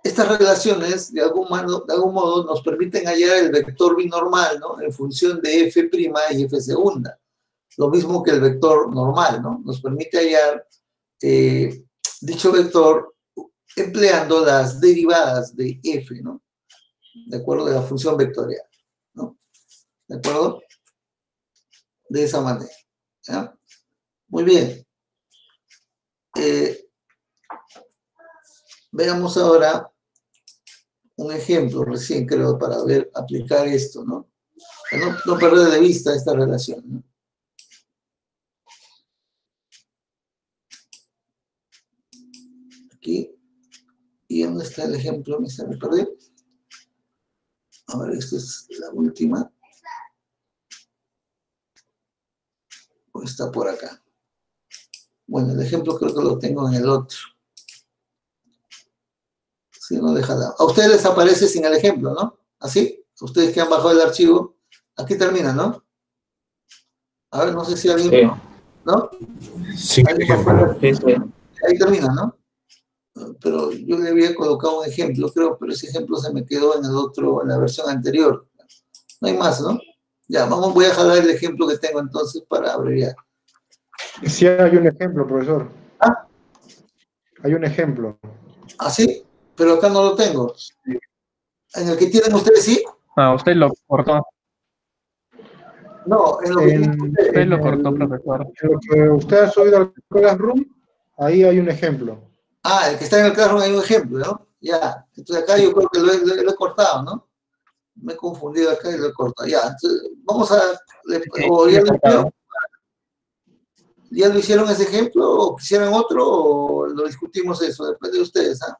estas relaciones, de algún modo, nos permiten hallar el vector binormal, ¿no? En función de f' y f segunda. Lo mismo que el vector normal, ¿no? Nos permite hallar dicho vector empleando las derivadas de f, ¿no? De acuerdo, de la función vectorial, ¿no? ¿De acuerdo? De esa manera, ¿ya? Muy bien. Veamos ahora un ejemplo recién, creo, para ver, aplicar esto, ¿no? No perder de vista esta relación, ¿no? Aquí. ¿Y dónde está el ejemplo? Me perdí. A ver, esta es la última. ¿O está por acá? Bueno, el ejemplo creo que lo tengo en el otro. Sí, no deja nada. A ustedes les aparece sin el ejemplo, ¿no? ¿Así? Ustedes que han bajado el archivo. Aquí termina, ¿no? A ver, no sé si alguien... Sí. ¿No? Sí, ejemplo. Sí, sí. Ahí termina, ¿no? Pero yo le había colocado un ejemplo, creo, pero ese ejemplo se me quedó en el otro, en la versión anterior. No hay más, ¿no? Ya, voy a jalar el ejemplo que tengo entonces para abreviar. Sí hay un ejemplo, profesor. ¿Ah? Hay un ejemplo. ¿Ah, sí? Pero acá no lo tengo. ¿En el que tienen ustedes sí? Ah, usted lo cortó. No, en lo que tienen ustedes. Usted lo cortó, profesor. En lo que usted ha subido al Classroom, ahí hay un ejemplo. Ah, el que está en el carro hay un ejemplo, ¿no? Ya. Entonces acá yo creo que lo he cortado, ¿no? Me he confundido acá y lo he cortado. Ya, entonces vamos a... o ¿Ya lo hicieron ese ejemplo? ¿O quisieran otro? ¿O lo discutimos eso? Depende de ustedes, ¿ah?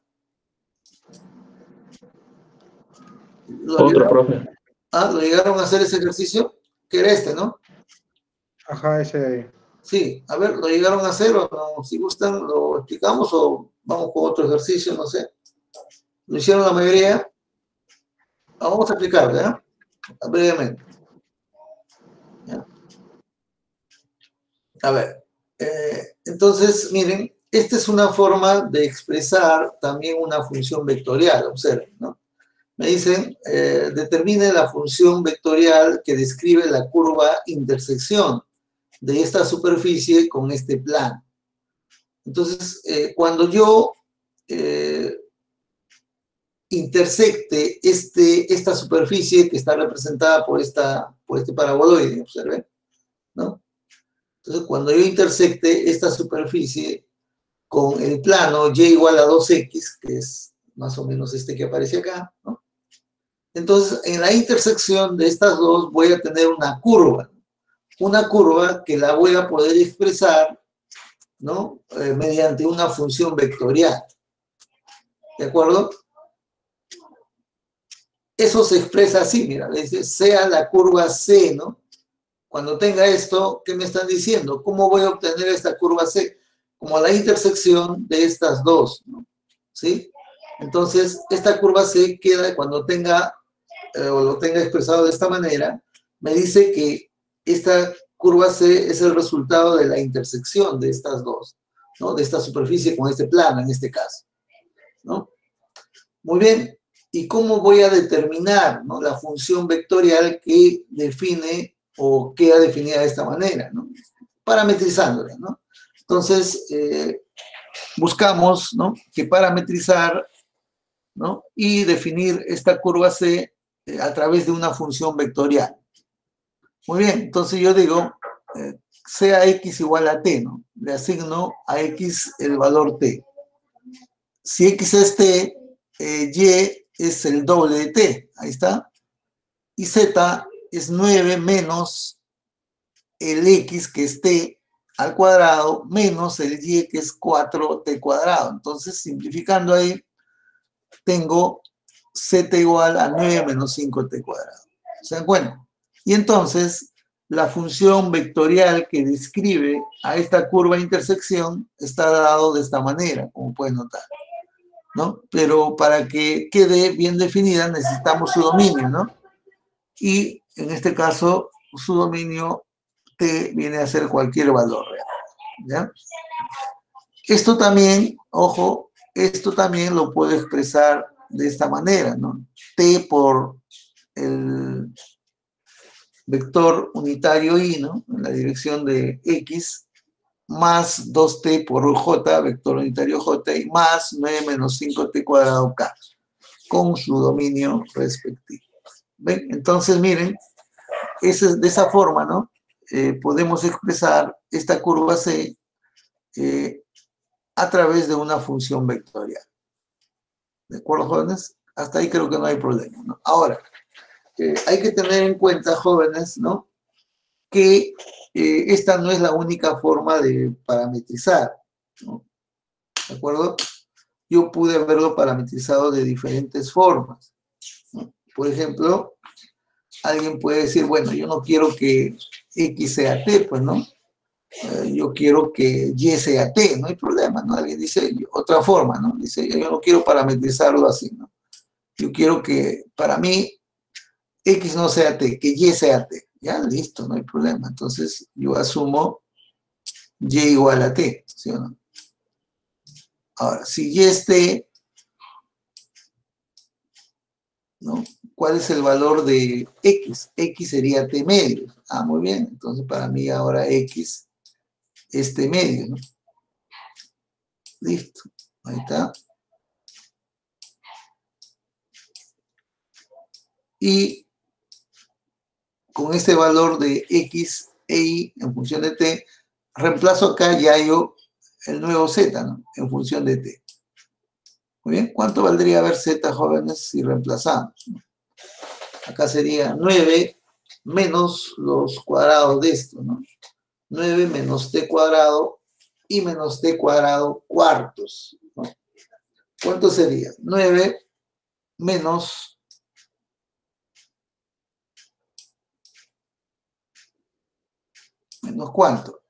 Otro, profe. ¿Lo llegaron a hacer ese ejercicio? Que era este, ¿no? Ajá, ese de ahí. Sí, a ver, ¿lo llegaron a hacer o no? Si gustan, ¿lo explicamos o vamos con otro ejercicio? No sé. ¿Lo hicieron la mayoría? Vamos a explicar, ¿verdad? Brevemente. ¿Ya? A ver, entonces, miren, esta es una forma de expresar también una función vectorial, observen, ¿no? Me dicen, determine la función vectorial que describe la curva intersección de esta superficie con este plano. Entonces, cuando yo intersecte esta superficie que está representada por este paraboloide, observen, ¿no? Entonces, cuando yo intersecte esta superficie con el plano y igual a 2x, que es más o menos este que aparece acá, ¿no? Entonces, en la intersección de estas dos voy a tener una curva que la voy a poder expresar, ¿no? Mediante una función vectorial. ¿De acuerdo? Eso se expresa así, mira, dice, sea la curva C, ¿no? Cuando tenga esto, ¿qué me están diciendo? ¿Cómo voy a obtener esta curva C? Como la intersección de estas dos, ¿no? ¿Sí? Entonces, esta curva C queda cuando tenga, o lo tenga expresado de esta manera, me dice que esta curva C es el resultado de la intersección de estas dos, ¿no? De esta superficie con este plano, en este caso, ¿no? Muy bien. ¿Y cómo voy a determinar, ¿no? La función vectorial que define o queda definida de esta manera, ¿no? Parametrizándola, ¿no? Entonces, buscamos, ¿no? Que parametrizar, ¿no? Y definir esta curva C a través de una función vectorial. Muy bien, entonces yo digo, sea x igual a t, ¿no? Le asigno a x el valor t. Si x es t, y es el doble de t, ahí está. Y z es 9 menos el x, que es t al cuadrado, menos el y, que es 4t cuadrado. Entonces, simplificando ahí, tengo z igual a 9 menos 5t cuadrado. ¿Se dan cuenta? Y entonces, la función vectorial que describe a esta curva de intersección está dado de esta manera, como pueden notar, ¿no? Pero para que quede bien definida necesitamos su dominio, ¿no? Y en este caso, su dominio t viene a ser cualquier valor real, ¿ya? Esto también, ojo, esto también lo puedo expresar de esta manera, ¿no? T por el vector unitario I, ¿no? En la dirección de X, más 2t por j, vector unitario j, y más 9 menos 5t cuadrado k, con su dominio respectivo. ¿Ven? Entonces, miren, de esa forma, ¿no? Podemos expresar esta curva C a través de una función vectorial. ¿De acuerdo, jóvenes? Hasta ahí creo que no hay problema, ¿no? Ahora, hay que tener en cuenta, jóvenes, ¿no? Que esta no es la única forma de parametrizar, ¿no? ¿De acuerdo? Yo pude haberlo parametrizado de diferentes formas, ¿no? Por ejemplo, alguien puede decir, bueno, yo no quiero que X sea T, pues, ¿no? Yo quiero que Y sea T, no hay problema, ¿no? Alguien dice otra forma, ¿no? Dice, yo no quiero parametrizarlo así, ¿no? Yo quiero que, para mí, X no sea T, que Y sea T. Ya, listo, no hay problema. Entonces, yo asumo Y igual a T, ¿sí o no? Ahora, si Y es T, ¿no? ¿Cuál es el valor de X? X sería T medio. Ah, muy bien. Entonces, para mí ahora X es T medio, ¿no? Listo. Ahí está. Y con este valor de X e Y en función de T, reemplazo acá ya yo el nuevo Z, ¿no? En función de T. Muy bien. ¿Cuánto valdría ver Z, jóvenes, si reemplazamos? Acá sería 9 menos los cuadrados de esto, ¿no? 9 menos T cuadrado y menos T cuadrado cuartos, ¿no? ¿Cuánto sería? 9 menos ¿cuánto?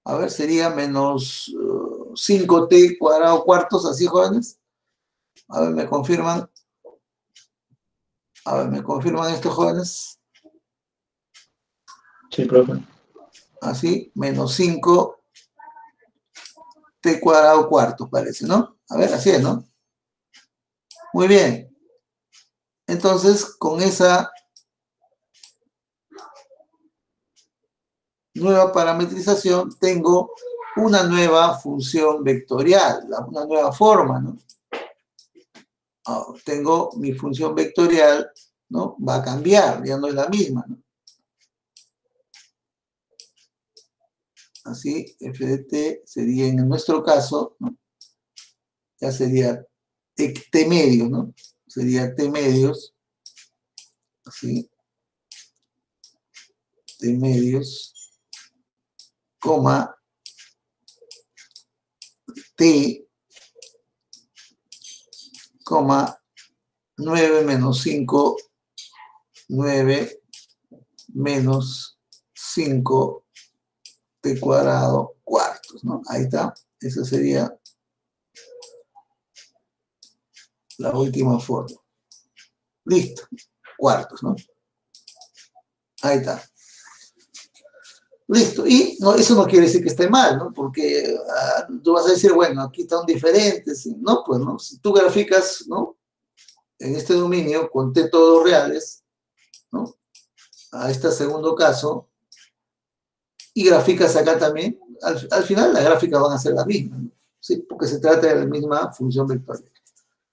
A ver, sería menos 5t cuadrado cuartos, así, jóvenes. A ver, ¿me confirman? A ver, ¿me confirman estos jóvenes? Sí, profe. Así, menos 5t cuadrado cuartos, parece, ¿no? A ver, así es, ¿no? Muy bien. Entonces, con esa nueva parametrización, tengo una nueva función vectorial, una nueva forma, ¿no? Ahora, tengo mi función vectorial, ¿no? Va a cambiar, ya no es la misma, ¿no? Así, f de t sería, en nuestro caso, ¿no? Ya sería t medios, ¿no? Sería t medios, así, t medios, coma, t, coma, 9 menos 5, 9 menos 5 t cuadrado cuartos, ¿no? Ahí está. Esa sería la última forma. Listo. Cuartos, ¿no? Ahí está. Listo. Y no, eso no quiere decir que esté mal, ¿no? Porque tú vas a decir, bueno, aquí están diferentes. No, pues, ¿no? Si tú graficas, ¿no? En este dominio con t todos reales, ¿no? A este segundo caso, y graficas acá también, al final las gráficas van a ser las mismas, ¿no? ¿Sí? Porque se trata de la misma función vectorial.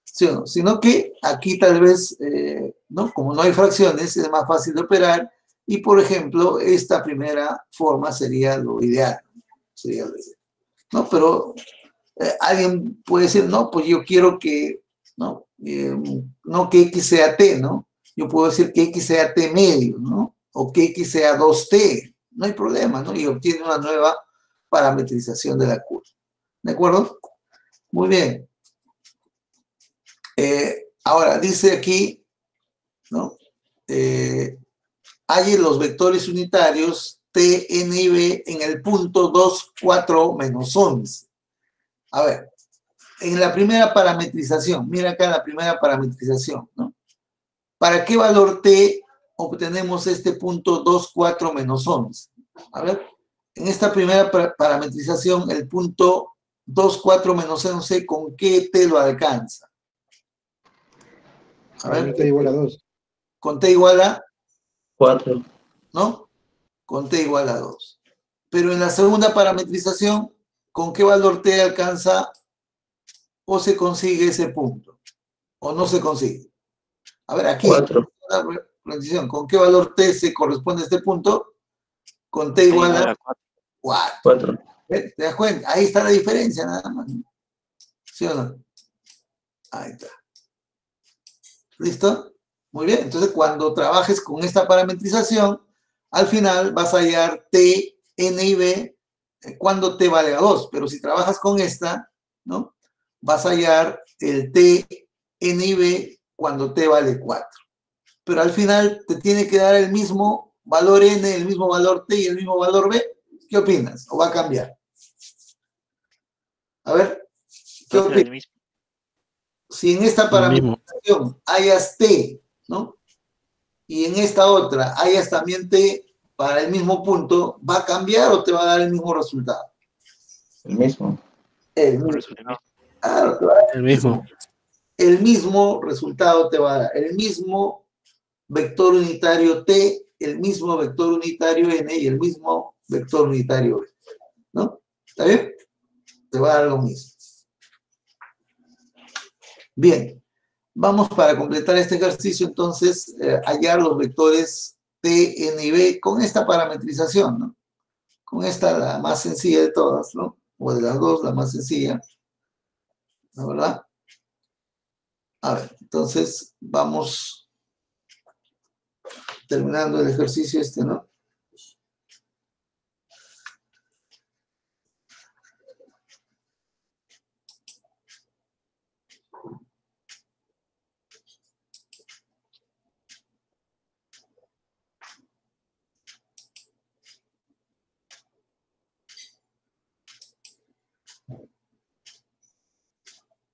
¿Sí o no? Sino que aquí tal vez, ¿no? Como no hay fracciones, es más fácil de operar, y por ejemplo, esta primera forma sería lo ideal. Sería lo ideal, ¿no? Pero alguien puede decir, no, pues yo quiero que, ¿no? No que X sea T, ¿no? Yo puedo decir que X sea T medio, ¿no? O que X sea 2T. No hay problema, ¿no? Y obtiene una nueva parametrización de la curva. ¿De acuerdo? Muy bien. Ahora, dice aquí, ¿no? Hay los vectores unitarios T, N y B en el punto 2, 4, menos 11. A ver, en la primera parametrización, mira acá la primera parametrización, ¿no? ¿Para qué valor T obtenemos este punto 2, 4, menos 11? A ver, en esta primera parametrización, el punto 2, 4 menos 11, ¿con qué t lo alcanza? A ver, T igual a 2. con t igual a, 4. ¿no? Con t igual a 2. Pero en la segunda parametrización, ¿con qué valor t alcanza o se consigue ese punto? ¿O no se consigue? A ver, aquí, 4. ¿con qué valor t se corresponde a este punto? Con t igual a 4. 4. ¿Te das cuenta? Ahí está la diferencia, nada más. ¿Sí o no? Ahí está. ¿Listo? Muy bien. Entonces, cuando trabajes con esta parametrización, al final vas a hallar t, n y b cuando t vale a 2. Pero si trabajas con esta, ¿no? Vas a hallar el t, n y b cuando t vale 4. Pero al final te tiene que dar el mismo valor n, el mismo valor t y el mismo valor b. ¿Qué opinas? ¿O va a cambiar? A ver, ¿qué opinas? Si en esta parametrización hayas t, ¿no? Y en esta otra hayas también t para el mismo punto, ¿va a cambiar o te va a dar el mismo resultado? El mismo. El mismo. Claro, te va a dar El mismo. el mismo resultado te va a dar. El mismo vector unitario t, el mismo vector unitario n y el mismo vector unitario b. ¿No? ¿Está bien? Te va a dar lo mismo. Bien. Vamos para completar este ejercicio, entonces, hallar los vectores t, n y b con esta parametrización, ¿no? Con esta, la más sencilla de todas, ¿no? O de las dos, la más sencilla. ¿No, verdad? A ver, entonces, vamos terminando el ejercicio este, ¿no?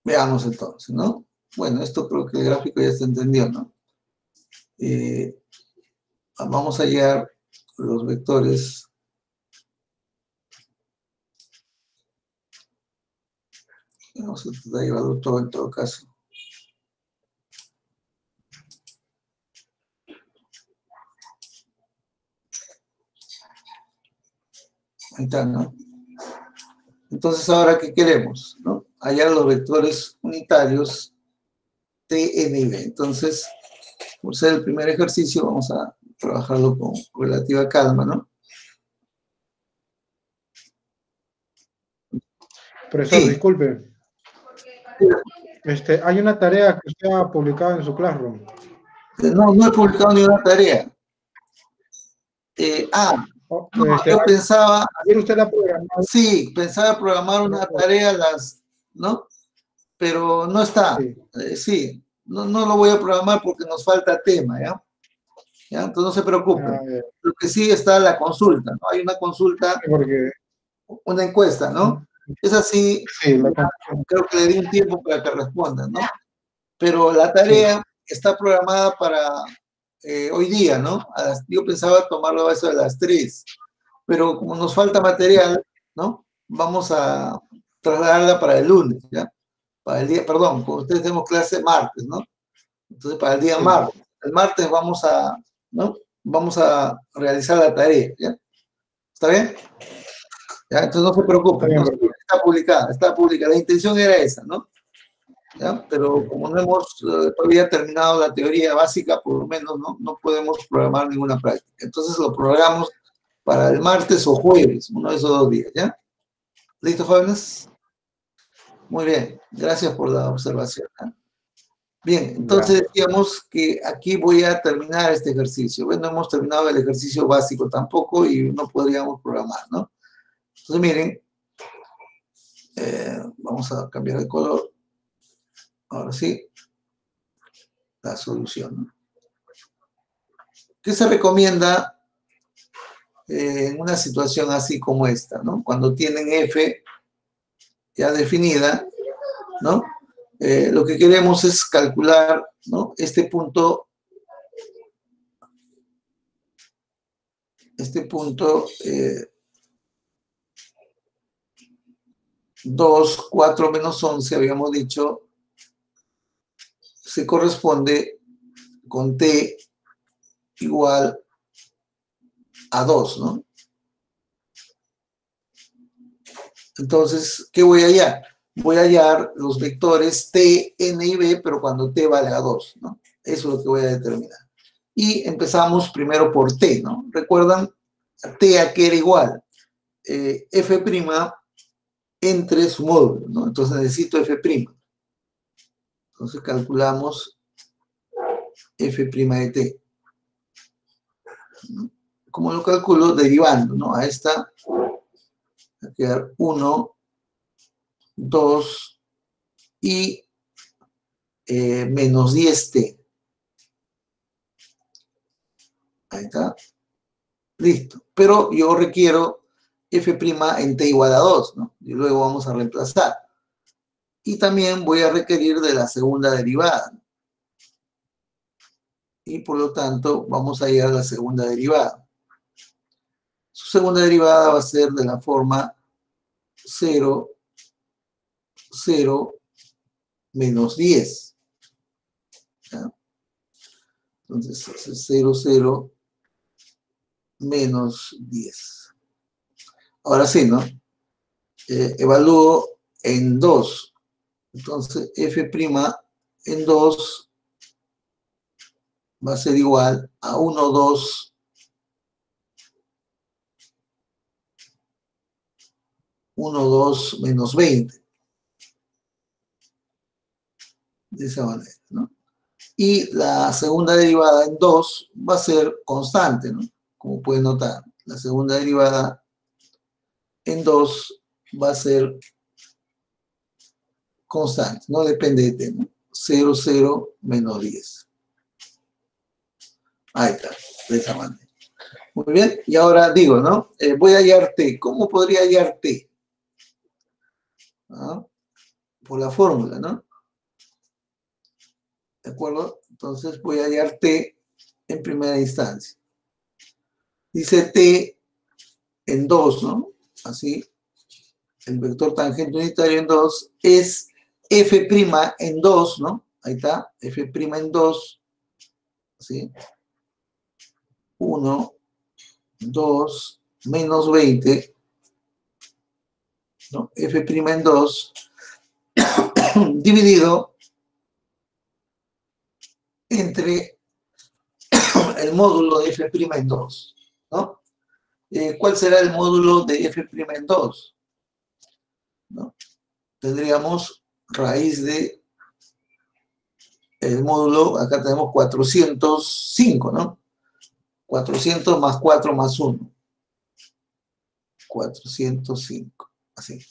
Veamos entonces, ¿no? Bueno, esto creo que el gráfico ya se entendió, ¿no? Vamos a hallar los vectores. Vamos a tratar de llevarlo todo en todo caso. Ahí está, ¿no? Entonces, ¿ahora qué queremos? ¿No? Hallar los vectores unitarios t, n y b. Entonces, por ser el primer ejercicio, vamos a trabajarlo con relativa calma, ¿no? Profesor, Sí. disculpe. Hay una tarea que usted ha publicado en su Classroom. No, no he publicado ninguna tarea. No, yo pensaba... Ayer usted la programó. Sí, pensaba programar una tarea, ¿no? Pero no está. Sí, no lo voy a programar porque nos falta tema, ¿ya? ¿Ya? Entonces no se preocupen. Lo que sí está la consulta, ¿no? Hay una consulta, una encuesta, ¿no? Es así, creo que le di un tiempo para que respondan, ¿no? Pero la tarea está programada para hoy día, ¿no? Yo pensaba tomarlo a eso de las 3, pero como nos falta material, ¿no? Vamos a trasladarla para el lunes, ¿ya? Para el día, perdón, con ustedes tenemos clase martes, ¿no? Entonces, para el día martes. El martes vamos a, ¿no? Vamos a realizar la tarea, ¿ya? ¿Está bien? ¿Ya? Entonces no se preocupen, ¿no? Está publicada. La intención era esa, ¿no? ¿Ya? Pero como no hemos todavía terminado la teoría básica, por lo menos, ¿no? No podemos programar ninguna práctica. Entonces lo programamos para el martes o jueves, uno de esos 2 días, ¿ya? ¿Listo, jóvenes? Muy bien, gracias por la observación, ¿eh? Bien, entonces decíamos que aquí voy a terminar este ejercicio. Bueno, no hemos terminado el ejercicio básico tampoco y no podríamos programar, ¿no? Entonces, miren, vamos a cambiar de color. Ahora sí, la solución, ¿no? ¿Qué se recomienda en una situación así como esta, ¿no? Cuando tienen f ya definida, ¿no? Lo que queremos es calcular, ¿no? Este punto 2, 4 menos 11, habíamos dicho, se corresponde con t igual a 2, ¿no? Entonces, ¿qué voy a hallar? Voy a hallar los vectores t, n y b, pero cuando t vale a 2, ¿no? Eso es lo que voy a determinar. Y empezamos primero por t, ¿no? ¿Recuerdan? T a qué era igual. F' entre su módulo, ¿no? Entonces necesito F'. Entonces calculamos F' de t. ¿No? ¿Cómo lo calculo? Derivando, ¿no? A esta va a quedar 1, 2 y menos 10t. Ahí está. Listo. Pero yo requiero F' en t igual a 2, ¿no? Y luego vamos a reemplazar. Y también voy a requerir de la segunda derivada. Y por lo tanto, vamos a ir a la segunda derivada. Su segunda derivada va a ser de la forma 0, 0, menos 10. ¿Ya? Entonces, 0, 0, menos 10. Ahora sí, ¿no? Evalúo en 2. Entonces, F' en 2 va a ser igual a 1, 2, 1, 2, menos 20. De esa manera, ¿no? Y la segunda derivada en 2 va a ser constante, ¿no? Como pueden notar, la segunda derivada en 2 va a ser constante, no depende de t, ¿no? 0, 0, menos 10. Ahí está, de esa manera. Muy bien, y ahora digo, ¿no? Voy a hallar t. ¿Cómo podría hallar t? ¿Ah? Por la fórmula, ¿no? ¿De acuerdo? Entonces voy a hallar t en primera instancia. Dice t en 2, ¿no? Así, el vector tangente unitario en 2 es f' en 2, ¿no? Ahí está, f' en 2, ¿sí? 1, 2, menos 20, ¿no? F' en 2, dividido entre el módulo de f' en 2, ¿no? ¿Cuál será el módulo de f' en 2? ¿No? Tendríamos raíz de el módulo, acá tenemos 405, ¿no? 400 más 4 más 1. 405, así.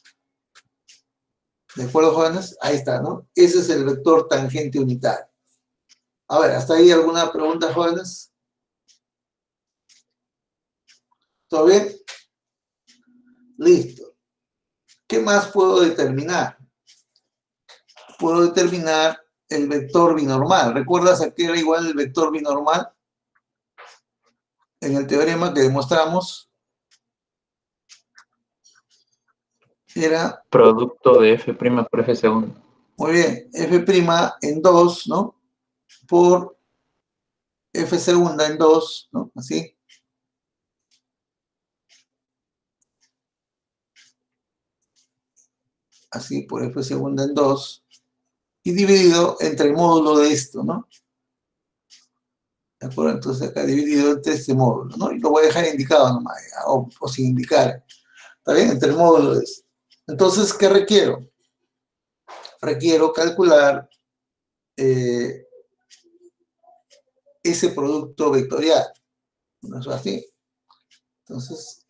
¿De acuerdo, jóvenes? Ahí está, ¿no? Ese es el vector tangente unitario. A ver, ¿hasta ahí alguna pregunta, jóvenes? ¿Todo bien? Listo. ¿Qué más puedo determinar? Puedo determinar el vector binormal. ¿Recuerdas a qué era igual el vector binormal? En el teorema que demostramos, era, Producto de F' por F segundo. muy bien, f' en 2, ¿no? Por f segunda en 2, ¿no? Así. Así, por f segunda en 2. Y dividido entre el módulo de esto, ¿no? ¿De acuerdo? Entonces acá dividido entre este módulo, ¿no? Y lo voy a dejar indicado nomás, o sin indicar. ¿Está bien? Entre el módulo de esto. Entonces, ¿qué requiero? Requiero calcular ese producto vectorial. ¿No es así? Entonces,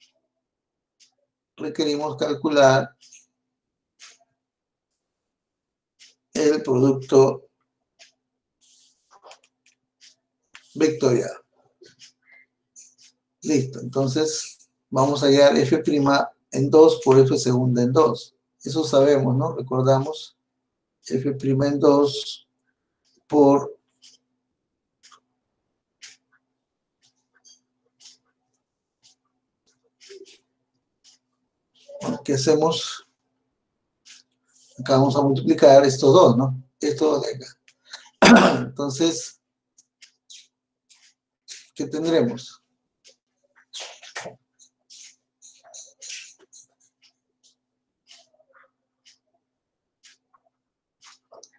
requerimos calcular el producto vectorial. Listo. Entonces, vamos a hallar f' en 2 por f segunda en 2. Eso sabemos, ¿no? Recordamos f' en 2 por ¿qué hacemos? Acá vamos a multiplicar estos dos, ¿no? Estos dos de acá. Entonces, ¿qué tendremos?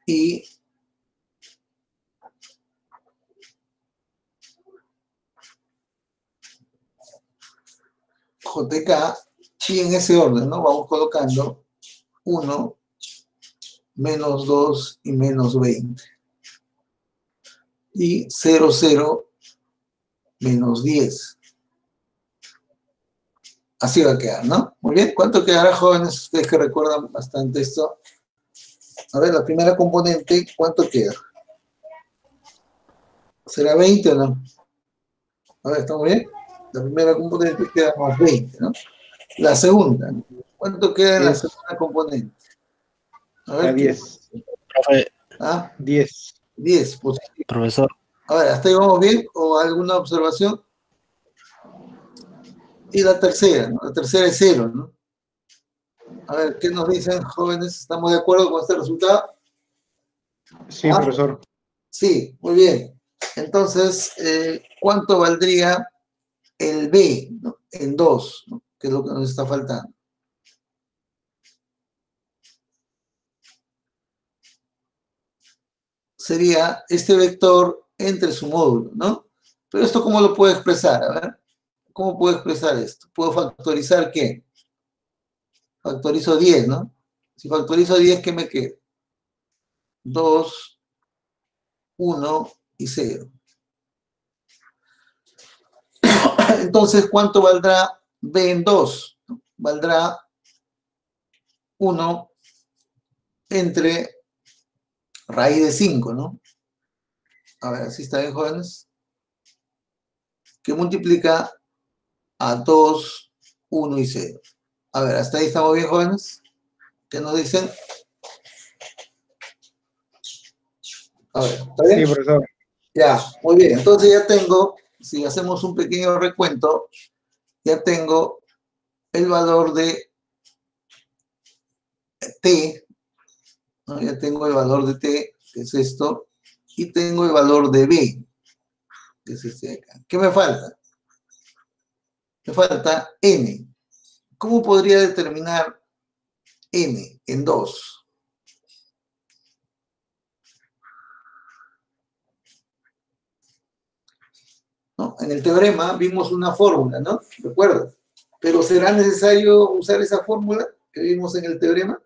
Y JK, y en ese orden, ¿no? Vamos colocando 1, menos 2 y menos 20. Y 0, 0, menos 10. Así va a quedar, ¿no? Muy bien. ¿Cuánto quedará, jóvenes? Ustedes que recuerdan bastante esto. A ver, la primera componente, ¿cuánto queda? ¿Será 20 o no? A ver, ¿estamos bien? La primera componente queda más 20, ¿no? La segunda, ¿cuánto queda en la 10. segunda componente? A A ver, ¿qué? 10. Profe, ¿Ah? 10. 10, positivo. profesor, A ver, ¿hasta ahí vamos bien? ¿O alguna observación? Y la tercera, ¿no? La tercera es 0, ¿no? A ver, ¿qué nos dicen, jóvenes? ¿Estamos de acuerdo con este resultado? Sí, ¿Ah? profesor. Sí, muy bien. Entonces, ¿cuánto valdría el B, ¿no? En 2, ¿no? Que es lo que nos está faltando? Sería este vector entre su módulo, ¿no? Pero esto, ¿cómo lo puedo expresar? A ver, ¿cómo puedo expresar esto? ¿Puedo factorizar qué? Factorizo 10, ¿no? Si factorizo 10, ¿qué me queda? 2, 1 y 0. Entonces, ¿cuánto valdrá B en 2? Valdrá 1 entre raíz de 5, ¿no? A ver, ¿así está bien, jóvenes? Que multiplica a 2, 1 y 0. A ver, ¿hasta ahí estamos bien, jóvenes? ¿Qué nos dicen? A ver, ¿está bien? Sí, profesor. Ya, muy bien. Entonces ya tengo, si hacemos un pequeño recuento, ya tengo el valor de T, ¿no? Ya tengo el valor de T, que es esto, y tengo el valor de B, que es este de acá. ¿Qué me falta? Me falta N. ¿Cómo podría determinar N en 2? ¿No? En el teorema vimos una fórmula, ¿no? ¿Recuerdas? Pero ¿será necesario usar esa fórmula que vimos en el teorema?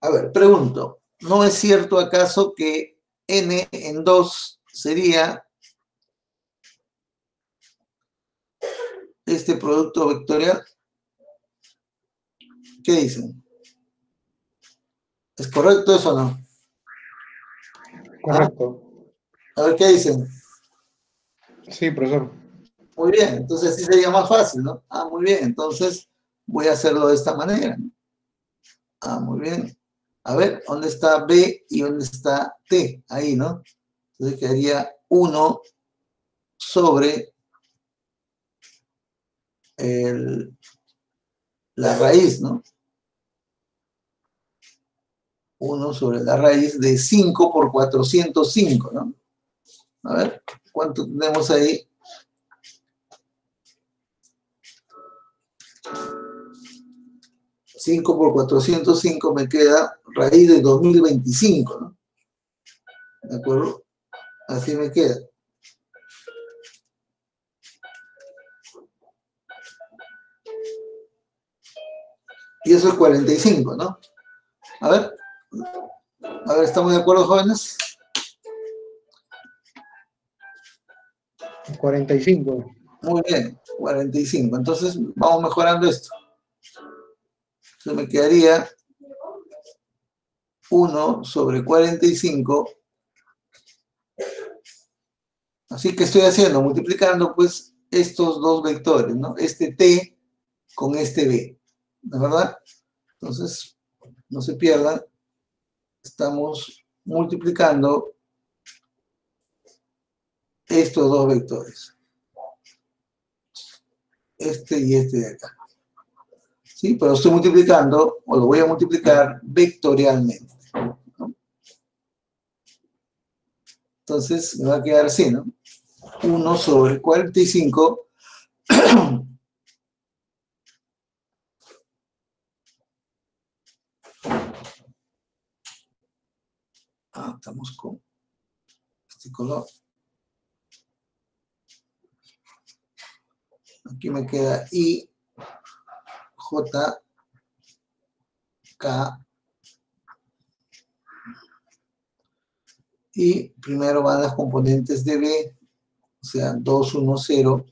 A ver, pregunto, ¿no es cierto acaso que n en 2 sería este producto vectorial? ¿Qué dicen? ¿Es correcto eso o no? Correcto. A ver, ¿qué dicen? Sí, profesor. Muy bien, entonces sí sería más fácil, ¿no? Ah, muy bien, entonces voy a hacerlo de esta manera, ¿no? Ah, muy bien. A ver, ¿dónde está B y dónde está T? Ahí, ¿no? Entonces quedaría 1 sobre la raíz, ¿no? 1 sobre la raíz de 5 por 405, ¿no? A ver, ¿cuánto tenemos ahí? Cinco por 405 me queda raíz de 2025, ¿no? ¿De acuerdo? Así me queda. Y eso es 45, ¿no? A ver, ¿estamos de acuerdo, jóvenes? 45. Muy bien, 45. Entonces, vamos mejorando esto. Entonces me quedaría 1 sobre 45. Así que estoy haciendo, multiplicando, pues, estos dos vectores, ¿no? Este T con este B, ¿no es verdad? Entonces, no se pierdan, estamos multiplicando estos dos vectores. este y este de acá. ¿Sí? Pero estoy multiplicando, o lo voy a multiplicar vectorialmente, ¿no? Entonces me va a quedar así, ¿no? 1 sobre 45 estamos con este color. Aquí me queda I, J, K. Y primero van las componentes de B, o sea, 2, 1, 0.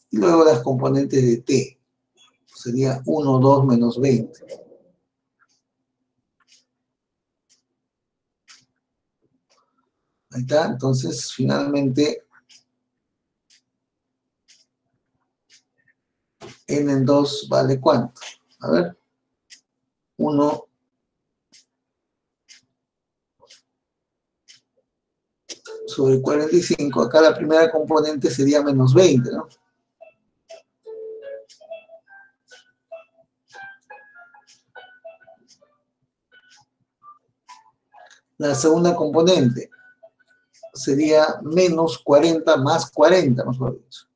Y luego las componentes de T, sería 1, 2, menos 20. Ahí está, entonces finalmente n en 2 vale ¿cuánto? A ver, 1 sobre 45, acá la primera componente sería menos 20, ¿no? La segunda componente sería menos 40 más 40, mejor dicho.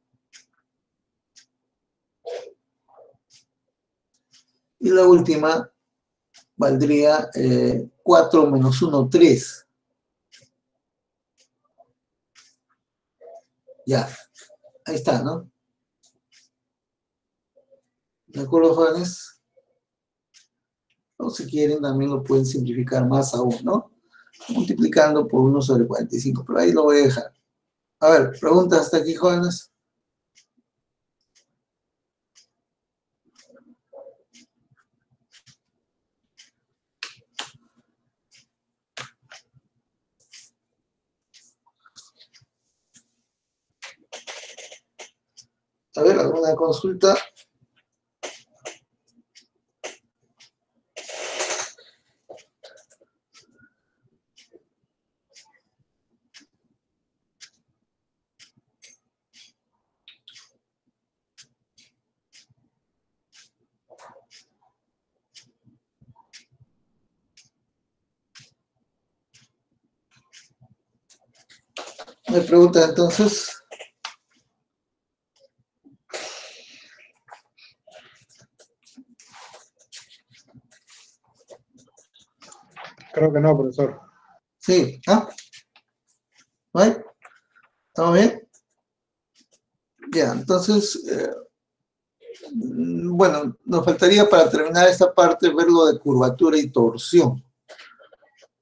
Y la última valdría 4 menos 1, 3. Ya, ahí está, ¿no? ¿De acuerdo, jóvenes? O si quieren también lo pueden simplificar más aún, ¿no? Multiplicando por 1 sobre 45, pero ahí lo voy a dejar. A ver, preguntas hasta aquí, jóvenes. A ver, ¿alguna consulta? ¿Me pregunta entonces? Creo que no, profesor. Sí. ¿Ah? ¿Vale? ¿Estamos bien? Ya, entonces, bueno, nos faltaría para terminar esta parte ver lo de curvatura y torsión.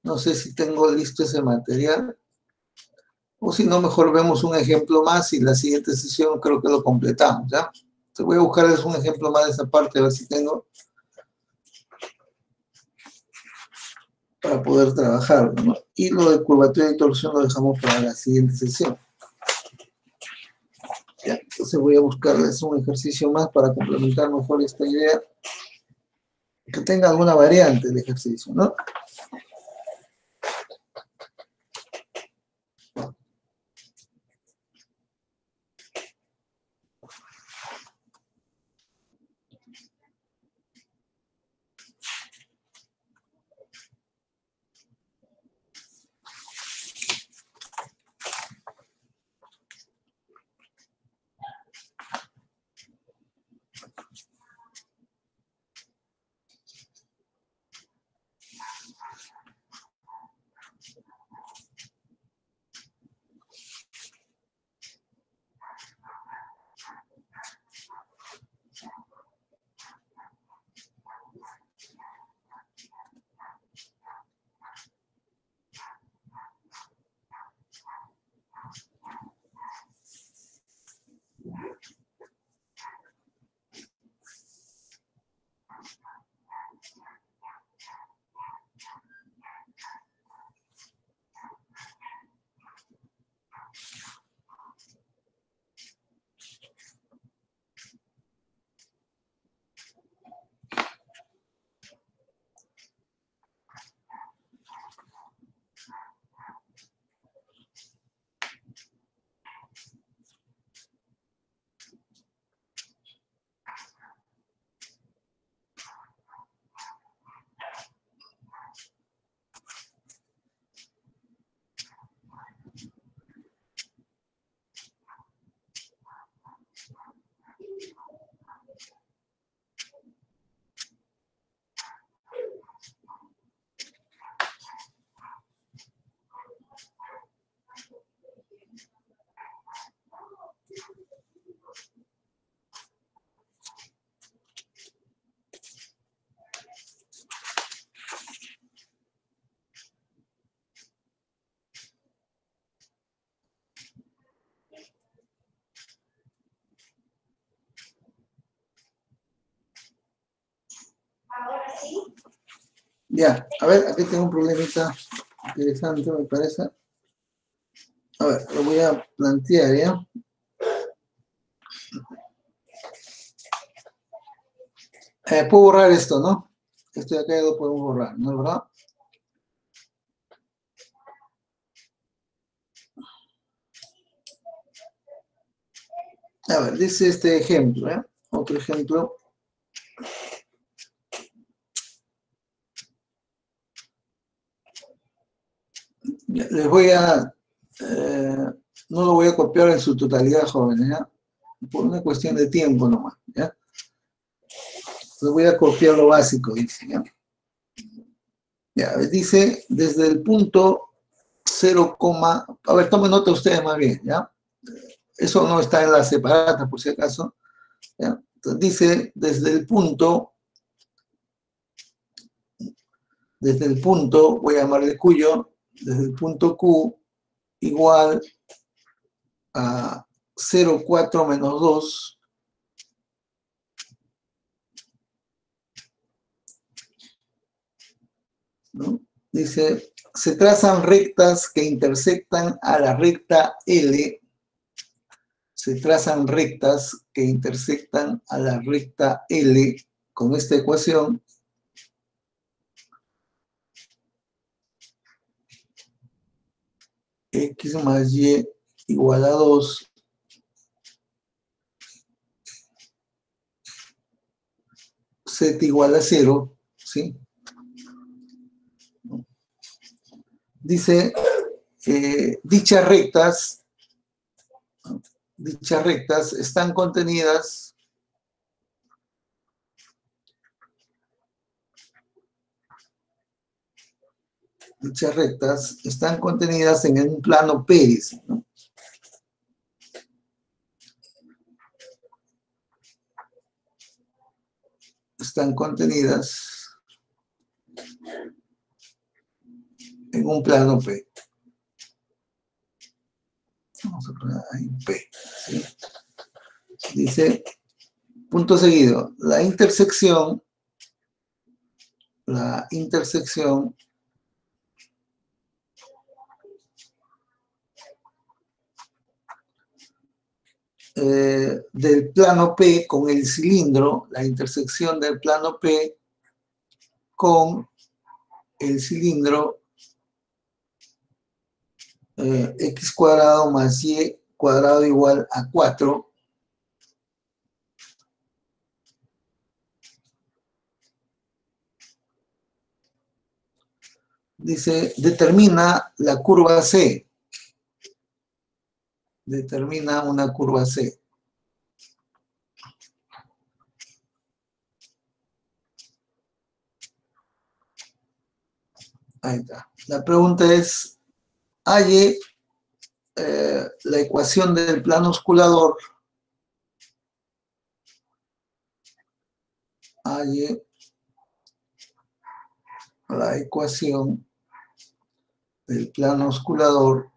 No sé si tengo listo ese material. O si no, mejor vemos un ejemplo más y la siguiente sesión creo que lo completamos, ¿ya? Entonces voy a buscarles un ejemplo más de esa parte, a ver si tengo, para poder trabajar, ¿no? Y lo de curvatura y torsión lo dejamos para la siguiente sesión. Ya, entonces voy a buscarles un ejercicio más para complementar mejor esta idea. Que tenga alguna variante del ejercicio, ¿no? Ya, a ver, aquí tengo un problemita interesante, me parece. A ver, lo voy a plantear, ¿ya? Puedo borrar esto, ¿no? Esto de acá ya lo podemos borrar, ¿no es verdad? A ver, dice este ejemplo, ¿eh? Otro ejemplo. Les voy a... no lo voy a copiar en su totalidad, jóvenes, ¿ya? Por una cuestión de tiempo nomás, ¿ya? Les voy a copiar lo básico, dice, ¿ya? Ya, dice, desde el punto 0, a ver, tomen nota ustedes más bien, ¿ya? Eso no está en la separata, por si acaso, ¿ya? Entonces dice, desde el punto, voy a llamarle cuyo, desde el punto Q igual a 0,4 menos 2, ¿no? Dice, se trazan rectas que intersectan a la recta L, se trazan rectas que intersectan a la recta L con esta ecuación. X más Y igual a 2, Z igual a 0, ¿sí? Dice, dichas rectas están contenidas en un plano P, dice, ¿no? Están contenidas en un plano P. Vamos a poner ahí P, ¿sí? Dice, punto seguido, la intersección del plano P con el cilindro, la intersección del plano P con el cilindro x cuadrado más y cuadrado igual a 4. Dice, determina la curva C. Determina una curva C. Ahí está. La pregunta es, halle la ecuación del plano osculador. Halle la ecuación del plano osculador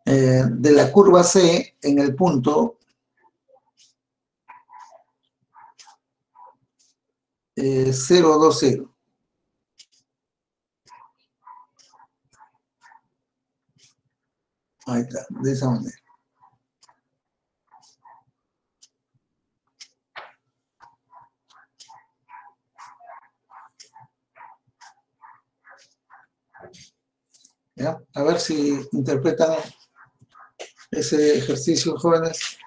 de la curva C en el punto 0, 2, 0. Ahí está, de esa manera. ¿Ya? A ver si interpretan ese ejercicio, jóvenes.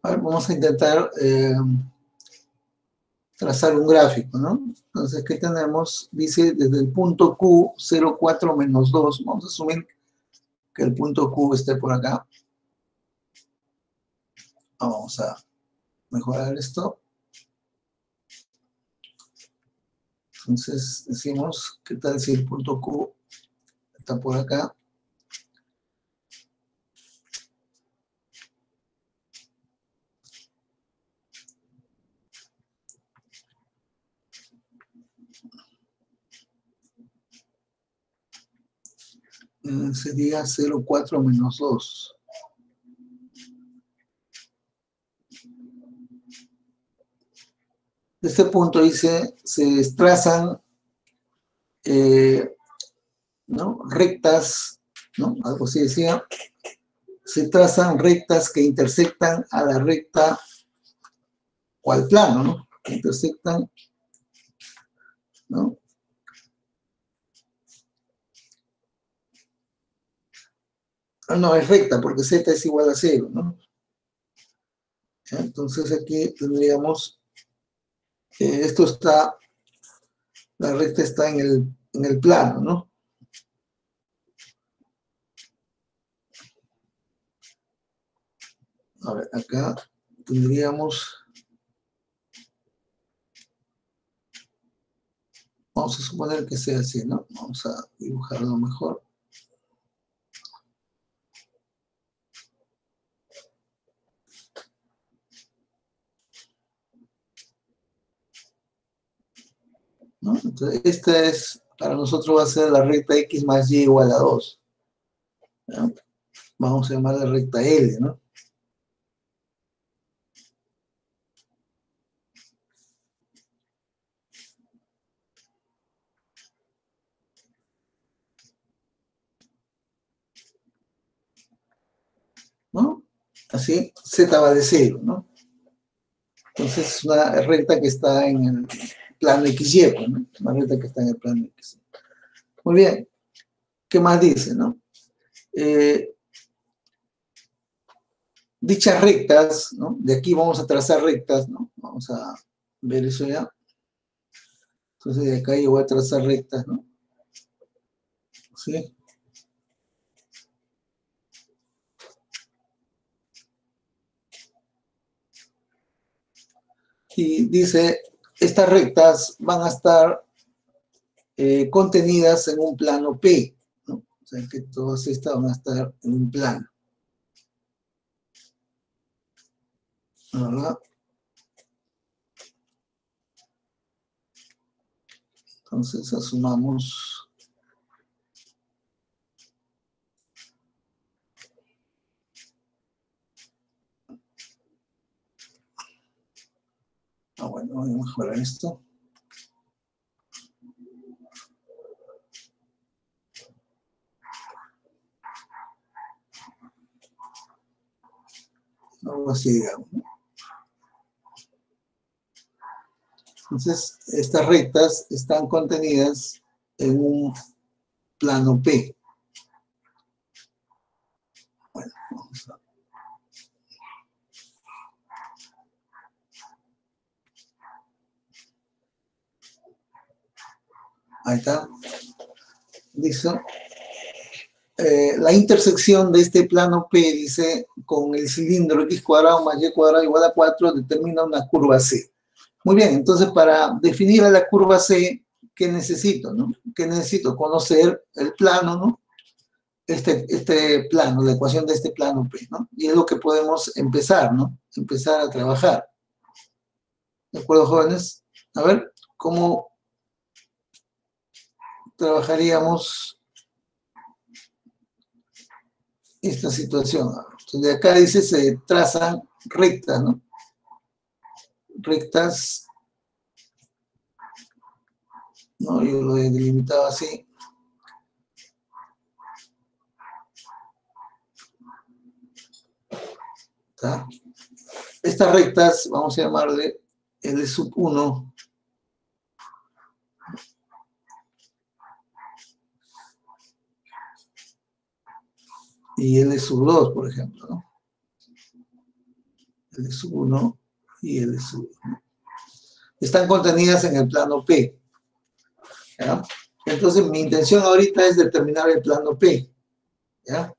A ver, vamos a intentar trazar un gráfico, ¿no? Entonces, ¿qué tenemos? Dice desde el punto Q, 0,4 menos 2. Vamos a asumir que el punto Q esté por acá. Vamos a mejorar esto. Entonces, decimos, ¿qué tal si el punto Q está por acá? Sería 0,4 menos 2. De este punto dice, se trazan ¿no? rectas, ¿no? Algo así decía, se trazan rectas que intersectan a la recta o al plano, ¿no? Que intersectan, ¿no? No, es recta porque z es igual a 0, ¿no? ¿Ya? Entonces aquí tendríamos, esto está, la recta está en el plano, ¿no? A ver, acá tendríamos, vamos a suponer que sea así, ¿no? Vamos a dibujarlo mejor. ¿No? Entonces, esta es, para nosotros va a ser la recta X más Y igual a 2. ¿Ya? Vamos a llamarla recta L, ¿no? ¿No? Así, Z vale 0, ¿no? Entonces es una recta que está en el plano XY, ¿no? Una recta que está en el plano XY. Muy bien. ¿Qué más dice, no? Dichas rectas, ¿no? De aquí vamos a trazar rectas, ¿no? Vamos a ver eso ya. Entonces de acá yo voy a trazar rectas, ¿no? ¿Sí? Y dice, estas rectas van a estar contenidas en un plano P, ¿no? O sea que todas estas van a estar en un plano. ¿Verdad? Entonces asumamos bueno, voy a mejorar esto. Algo así, digamos, ¿no? Entonces, estas rectas están contenidas en un plano P. Bueno, vamos a... Ahí está. Dice, la intersección de este plano P, dice, con el cilindro x cuadrado más y cuadrado igual a 4, determina una curva C. Muy bien, entonces para definir a la curva C, ¿qué necesito, no? ¿Qué necesito? Conocer el plano, ¿no? Este plano, la ecuación de este plano P, ¿no? Y es lo que podemos empezar, ¿no? Empezar a trabajar. ¿De acuerdo, jóvenes? A ver, ¿cómo trabajaríamos esta situación? Entonces, de acá dice, se trazan rectas, ¿no? Rectas, ¿no? Yo lo he delimitado así. ¿Está? Estas rectas, vamos a llamarle L sub 1 y L sub 2, por ejemplo, ¿no? L sub 1 y L sub 2. están contenidas en el plano P. ¿Ya? Entonces, mi intención ahorita es determinar el plano P. ¿Ya?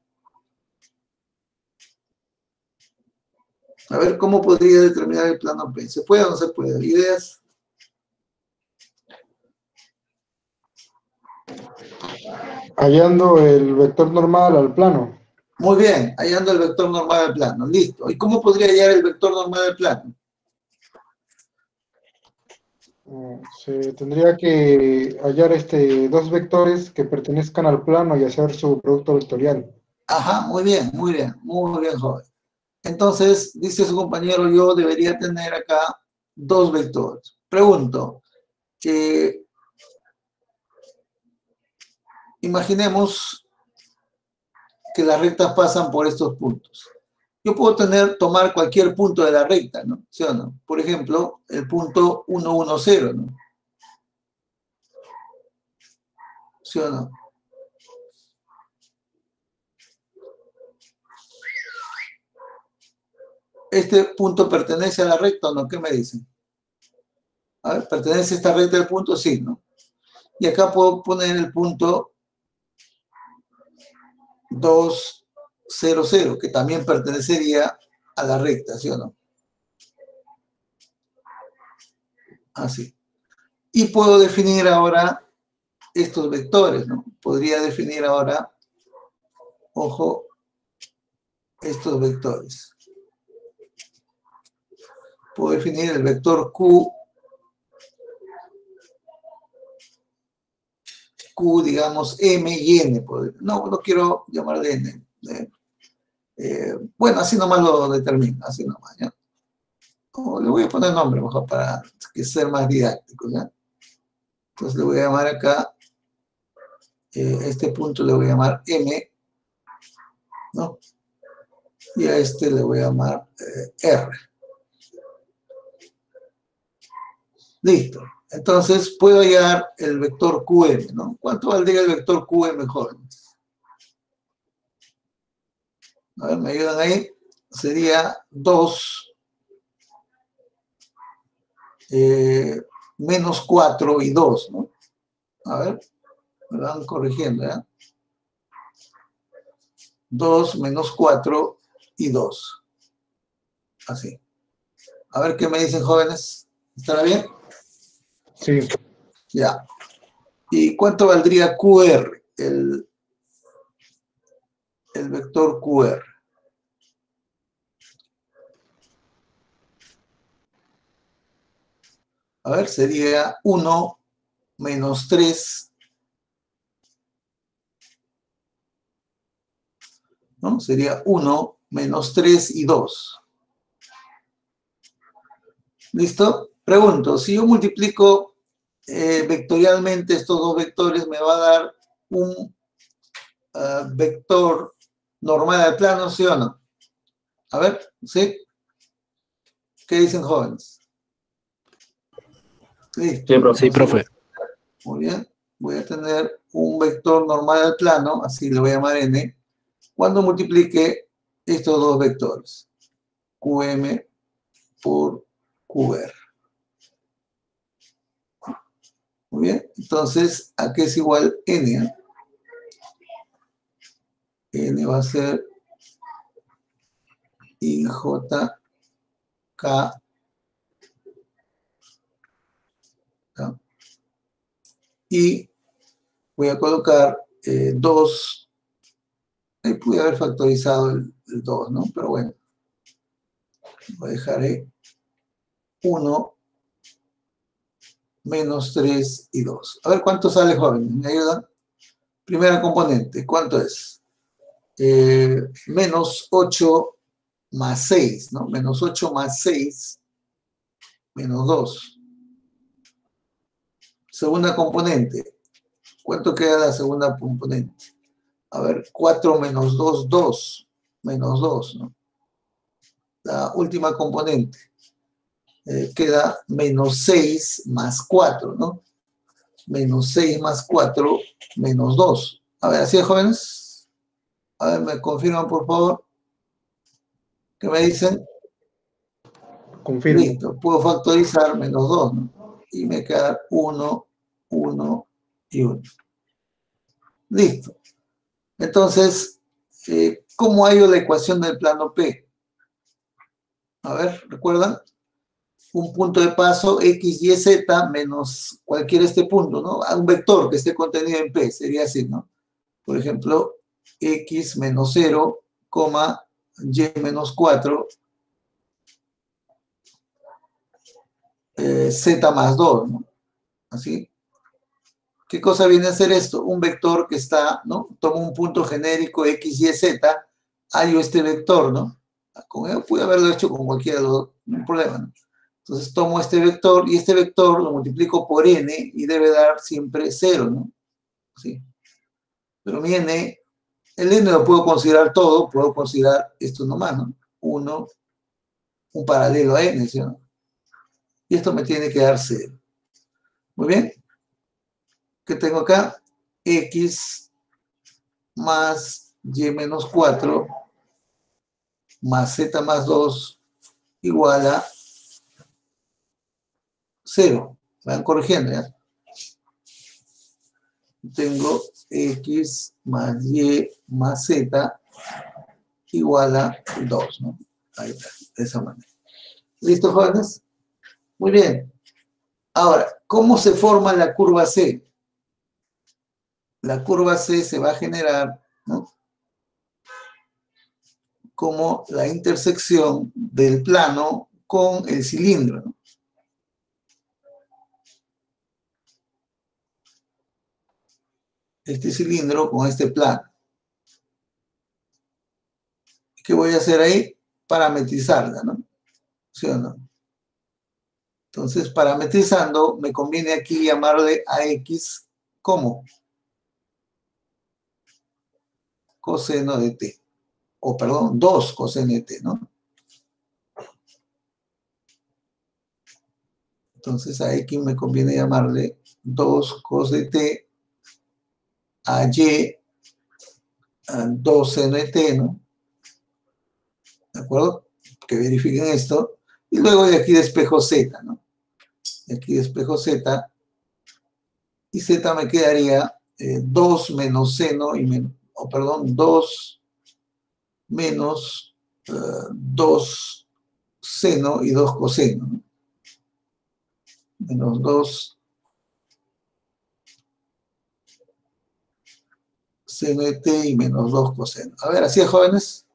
A ver, ¿cómo podría determinar el plano P? ¿Se puede o no se puede? ¿Ideas? Hallando el vector normal al plano. Muy bien, hallando el vector normal al plano. Listo. ¿Y cómo podría hallar el vector normal al plano? Se tendría que hallar dos vectores que pertenezcan al plano y hacer su producto vectorial. Ajá, muy bien, joven. Entonces, dice su compañero, yo debería tener acá dos vectores. Pregunto, imaginemos que las rectas pasan por estos puntos. Yo puedo tomar cualquier punto de la recta, ¿no? ¿Sí o no? Por ejemplo, el punto 1, 0, ¿no? ¿Sí o no? ¿Este punto pertenece a la recta o no? ¿Qué me dicen? A ver, ¿pertenece a esta recta del punto? Sí, ¿no? Y acá puedo poner el punto 2, 0, 0, que también pertenecería a la recta, ¿sí o no? Así. Y puedo definir ahora estos vectores, ¿no? Podría definir ahora, ojo, estos vectores. Puedo definir el vector Q, digamos, M y N. No quiero llamarle N. Bueno, así nomás lo determino, así nomás, ¿ya? O le voy a poner nombre mejor para que sea más didáctico, ¿ya? Entonces le voy a llamar acá, este punto le voy a llamar M, ¿no? Y a este le voy a llamar R. Listo. Entonces puedo hallar el vector QM, ¿no? ¿Cuánto valdría el vector QM, jóvenes? A ver, ¿me ayudan ahí? Sería 2 menos 4 y 2, ¿no? A ver, me van corrigiendo, ¿ya? 2 menos 4 y 2. Así. A ver qué me dicen, jóvenes. ¿Estará bien? Sí. Ya. ¿Y cuánto valdría QR? El vector QR. A ver, sería 1 menos 3, ¿no? Sería 1 menos 3 y 2. ¿Listo? Pregunto, si yo multiplico vectorialmente estos dos vectores, me va a dar un vector normal al plano, ¿sí o no? A ver, ¿sí? ¿Qué dicen, jóvenes? ¿Listo? Sí, profe. Sí, profe. Muy bien. Voy a tener un vector normal al plano, así le voy a llamar n, cuando multiplique estos dos vectores, qm por qr. Muy bien. Entonces, ¿a qué es igual n? N va a ser IJK. ¿No? Y voy a colocar 2. Ahí pude haber factorizado el 2, ¿no? Pero bueno. Voy a dejar 1 menos 3 y 2. A ver cuánto sale, jóvenes. ¿Me ayudan? Primera componente, ¿cuánto es? Menos 8 más 6, ¿no? Menos 8 más 6, menos 2. Segunda componente. ¿Cuánto queda la segunda componente? A ver, 4 menos 2, 2. Menos 2, ¿no? La última componente. Queda menos 6 más 4, ¿no? Menos 6 más 4, menos 2. A ver, ¿así es, jóvenes? A ver, ¿me confirman, por favor? ¿Qué me dicen? confirmo. Listo, puedo factorizar menos 2, ¿no? Y me queda 1, 1 y 1. Listo. Entonces, ¿cómo hallo la ecuación del plano P? A ver, ¿recuerdan? Un punto de paso x, y, z menos cualquier punto, ¿no? Un vector que esté contenido en P, sería así, ¿no? Por ejemplo, x menos 0, y menos 4, z más 2, ¿no? Así. ¿Qué cosa viene a ser esto? Un vector que está, ¿no? Tomo un punto genérico x, y, z, hallo este vector, ¿no? Con él pude haberlo hecho con cualquiera de los dos, no hay problema, ¿no? Entonces tomo este vector y este vector lo multiplico por n y debe dar siempre 0, ¿no? ¿Sí? Pero mi n, el n lo puedo considerar todo, puedo considerar esto nomás, ¿no? 1, un paralelo a n, ¿sí? ¿No? Y esto me tiene que dar 0. Muy bien. ¿Qué tengo acá? X más y menos 4 más z más 2 igual a 0. Me van corrigiendo, ¿ya? Tengo x más y más z igual a 2, ¿no? Ahí está, de esa manera. ¿Listo, jóvenes? Muy bien. Ahora, ¿cómo se forma la curva C? La curva C se va a generar, ¿no? Como la intersección del plano con el cilindro, ¿no? Este cilindro con este plano. ¿Qué voy a hacer ahí? Parametrizarla, ¿no? ¿Sí o no? Entonces, parametrizando, me conviene aquí llamarle a X como coseno de t. O, perdón, 2 coseno de t, ¿no? Entonces, a X me conviene llamarle 2 cos de t, a Y, a 2 seno de t, ¿no? ¿De acuerdo? Que verifiquen esto. Y luego de aquí despejo z, ¿no? De aquí despejo z. Y z me quedaría 2 menos seno y menos, o perdón, 2 menos 2 seno y 2 coseno, ¿no? Menos 2 seno de t y menos 2 coseno. A ver, ¿así es, jóvenes?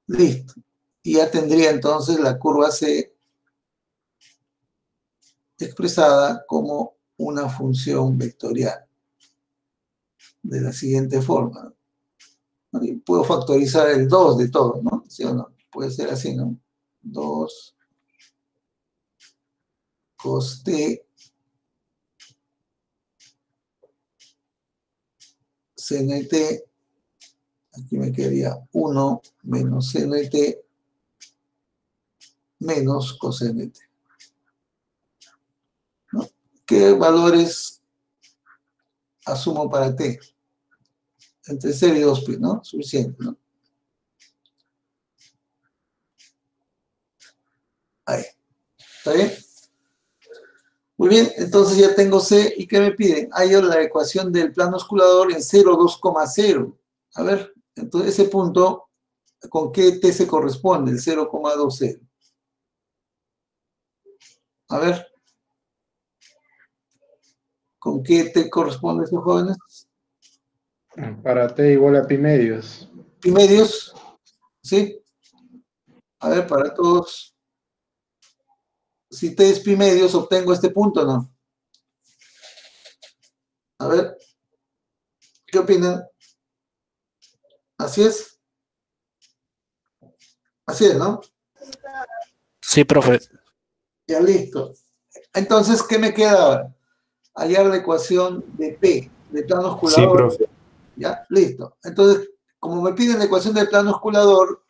Listo. Y ya tendría entonces la curva C expresada como una función vectorial de la siguiente forma. Y puedo factorizar el 2 de todo, ¿no? ¿Sí o no? Puede ser así, ¿no? 2 cos t seno de t, aquí me quedaría 1 menos seno de t menos coseno de t, ¿no? ¿Qué valores asumo para t? Entre 0 y 2 pi, ¿no? Suficiente, ¿no? Ahí. ¿Está bien? Muy bien, entonces ya tengo C. ¿Y qué me piden? Hallo la ecuación del plano osculador en 0, 2,0. A ver, entonces ese punto, ¿con qué t se corresponde? El 0,20. A ver. ¿Con qué t corresponde estos jóvenes? Para t igual a pi medios. Pi medios, ¿sí? A ver, para todos. Si t es pi medios, obtengo este punto, ¿no? A ver, ¿qué opinan? ¿Así es? Así es, ¿no? Sí, profe. Ya listo. Entonces, ¿qué me queda ahora? Hallar la ecuación de P, de plano osculador. Sí, profe. ¿Ya? Listo. Entonces, como me piden la ecuación del plano osculador,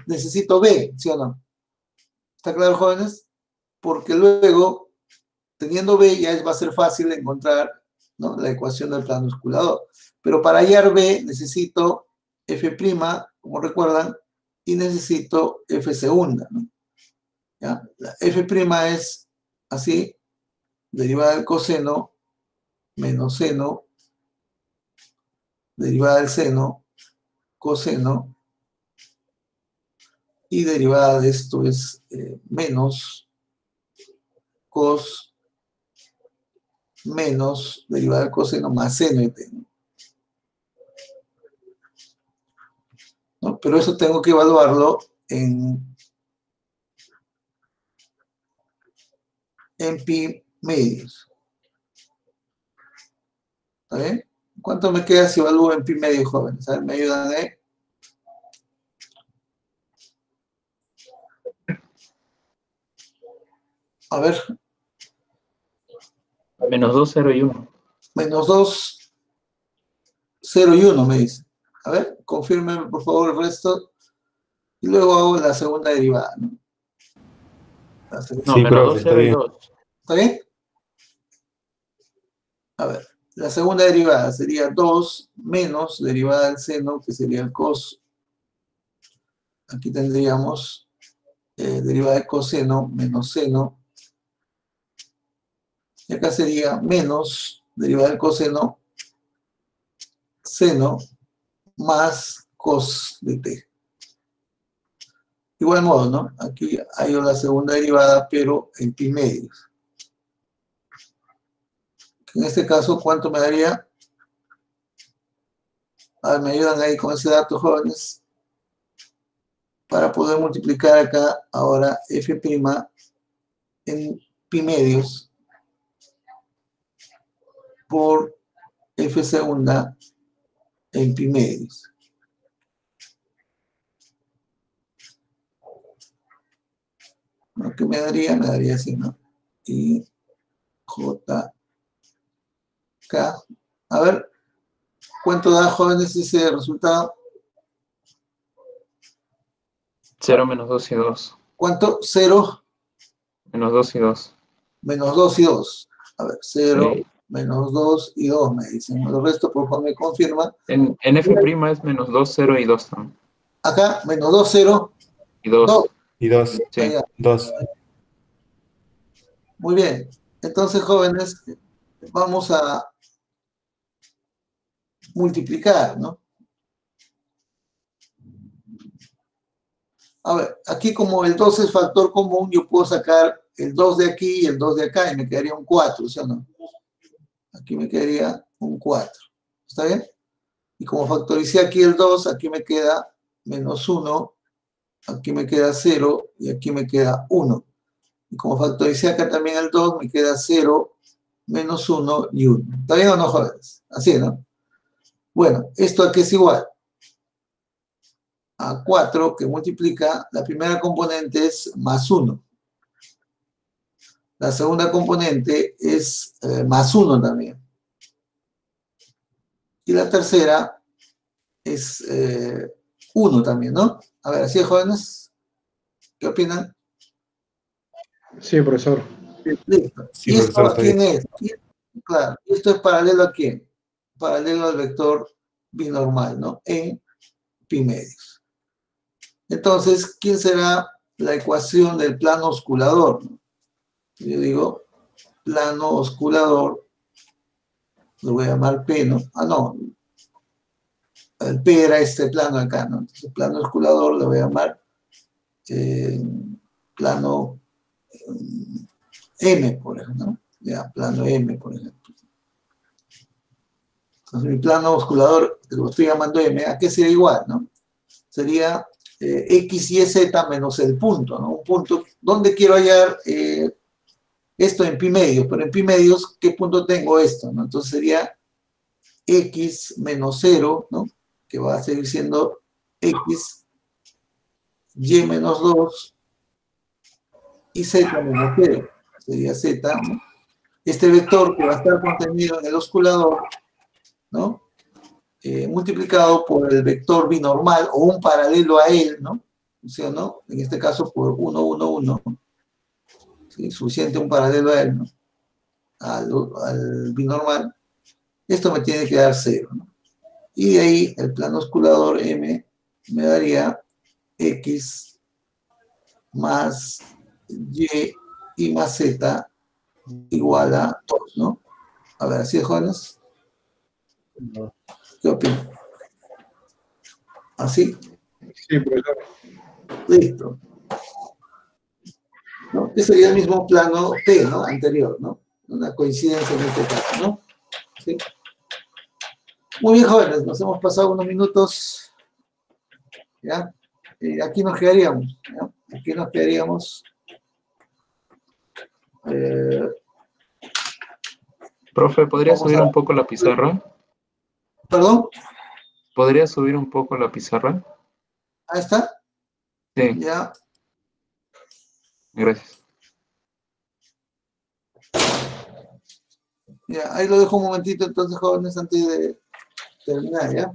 necesito B, ¿sí o no? ¿Está claro, jóvenes? Porque luego, teniendo B, ya va a ser fácil encontrar, ¿no?, la ecuación del plano osculador. Pero para hallar B, necesito F', como recuerdan, y necesito F segunda, ¿no? ¿ya? La f' es así, derivada del coseno menos seno, derivada del seno, coseno, y derivada de esto es menos cos menos derivada del coseno más seno de t, ¿no? Pero eso tengo que evaluarlo en pi medios. ¿Está bien? ¿Cuánto me queda si evalúo en pi medios, jóvenes? A ver, ¿me ayudan ahí? A ver, Menos 2, 0 y 1. menos 2, 0 y 1 me dice. A ver, confírmeme por favor el resto. Y luego hago la segunda derivada, ¿no? No, menos 2, 0 y 2. ¿Está bien? A ver, la segunda derivada sería 2 menos derivada del seno, que sería el cos. Aquí tendríamos derivada del coseno menos seno. Y acá sería menos derivada del coseno, seno, más cos de t. Igual modo, ¿no? Aquí hay la segunda derivada, pero en pi medios. En este caso, ¿cuánto me daría? A ver, ¿me ayudan ahí con ese dato, jóvenes? Para poder multiplicar acá ahora f' en pi medios por f segunda en pi medios. ¿No? ¿Qué me daría? Me daría así, ¿no? Y j k. A ver, ¿cuánto da, jóvenes, ese resultado? 0, menos 2 y 2. ¿Cuánto? 0, Menos 2 y 2. menos 2 y 2. A ver, 0, Sí. menos 2 y 2 me dicen. El resto, por favor, me confirma. En f' es menos 2, 0 y 2 también. Acá, menos 2, 0, Y 2. 2. Y 2. Sí. Allá. 2. Muy bien. Entonces, jóvenes, vamos a multiplicar, ¿no? A ver, aquí como el 2 es factor común, yo puedo sacar el 2 de aquí y el 2 de acá y me quedaría un 4, ¿sí o no? Aquí me quedaría un 4. ¿Está bien? Y como factoricé aquí el 2, aquí me queda menos 1, aquí me queda 0 y aquí me queda 1. Y como factoricé acá también el 2, me queda 0, menos 1 y 1. ¿Está bien o no, jóvenes? Así, ¿no? Bueno, ¿esto aquí es igual? A 4 que multiplica, la primera componente es más 1. La segunda componente es más 1 también. Y la tercera es 1 también, ¿no? A ver, ¿así es, jóvenes? ¿Qué opinan? Sí, profesor. Listo. Sí, ¿Y esto profesor, a está quién bien. es? Claro, esto es paralelo a quién? Paralelo al vector binormal, ¿no? En pi medios. Entonces, ¿quién será la ecuación del plano osculador? Yo digo, plano osculador, lo voy a llamar P, ¿no? Ah, no, el P era este plano acá, ¿no? Entonces, plano osculador lo voy a llamar plano M, por ejemplo, ¿no? Ya, plano M, por ejemplo. Entonces, mi plano osculador, lo estoy llamando M, ¿a qué sería igual, no? Sería X, Y, Z menos el punto, ¿no? Un punto, ¿dónde quiero hallar esto en pi medios? Pero en pi medios, ¿qué punto tengo esto, no? Entonces sería X menos 0, ¿no? Que va a seguir siendo X, Y menos 2 y Z menos 0. Sería Z, ¿no? Este vector que va a estar contenido en el osculador, ¿no? Multiplicado por el vector binormal o un paralelo a él, ¿no? ¿Sí o no? En este caso por 1, 1, 1. ¿Sí? Suficiente un paralelo a él, ¿no? Al binormal. Esto me tiene que dar 0, ¿no? Y de ahí el plano osculador M me daría X más y más z igual a 2, ¿no? A ver, ¿así de jóvenes? ¿Qué opinan? ¿Así? Sí, profesor. Listo. ¿No? Este sería el mismo plano T, ¿no? Anterior, ¿no? Una coincidencia en este caso, ¿no? ¿Sí? Muy bien, jóvenes, nos hemos pasado unos minutos, ¿ya? Aquí nos quedaríamos, ¿ya? Aquí nos quedaríamos. Profe, ¿podría Vamos subir a... un poco la pizarra? ¿Perdón? ¿Podría subir un poco la pizarra? Ahí está. Sí, Ya. gracias. Ya, ahí lo dejo un momentito entonces, jóvenes, antes de terminar, ¿ya?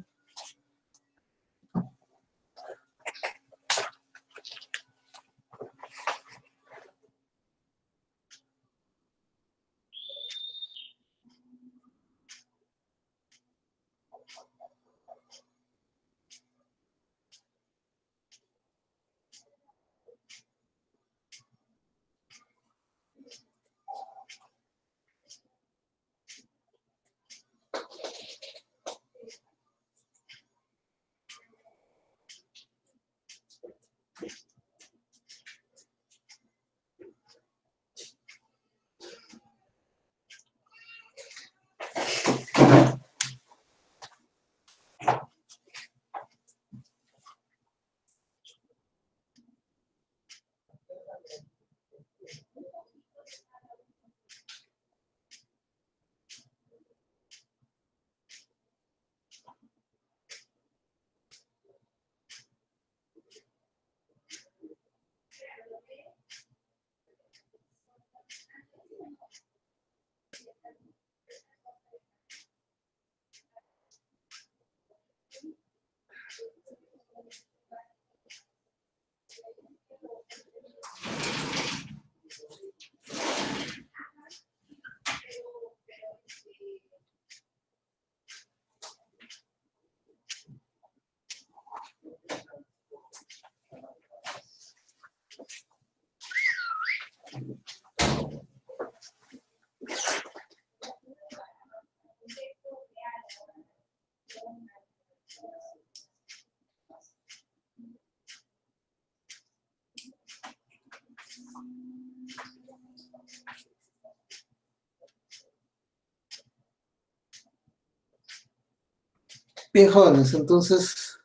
Bien, jóvenes, entonces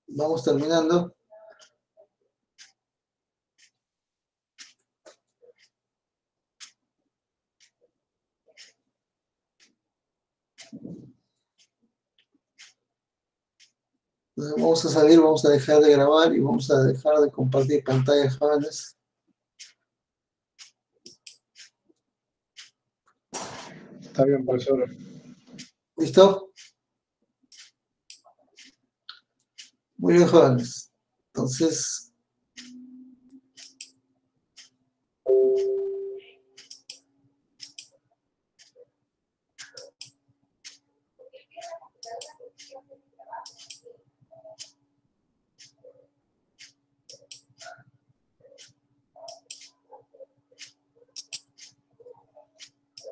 vamos terminando. Vamos a salir, vamos a dejar de grabar y vamos a dejar de compartir pantalla, jóvenes. Está bien, profesor. ¿Listo? Muy bien, jóvenes. Entonces,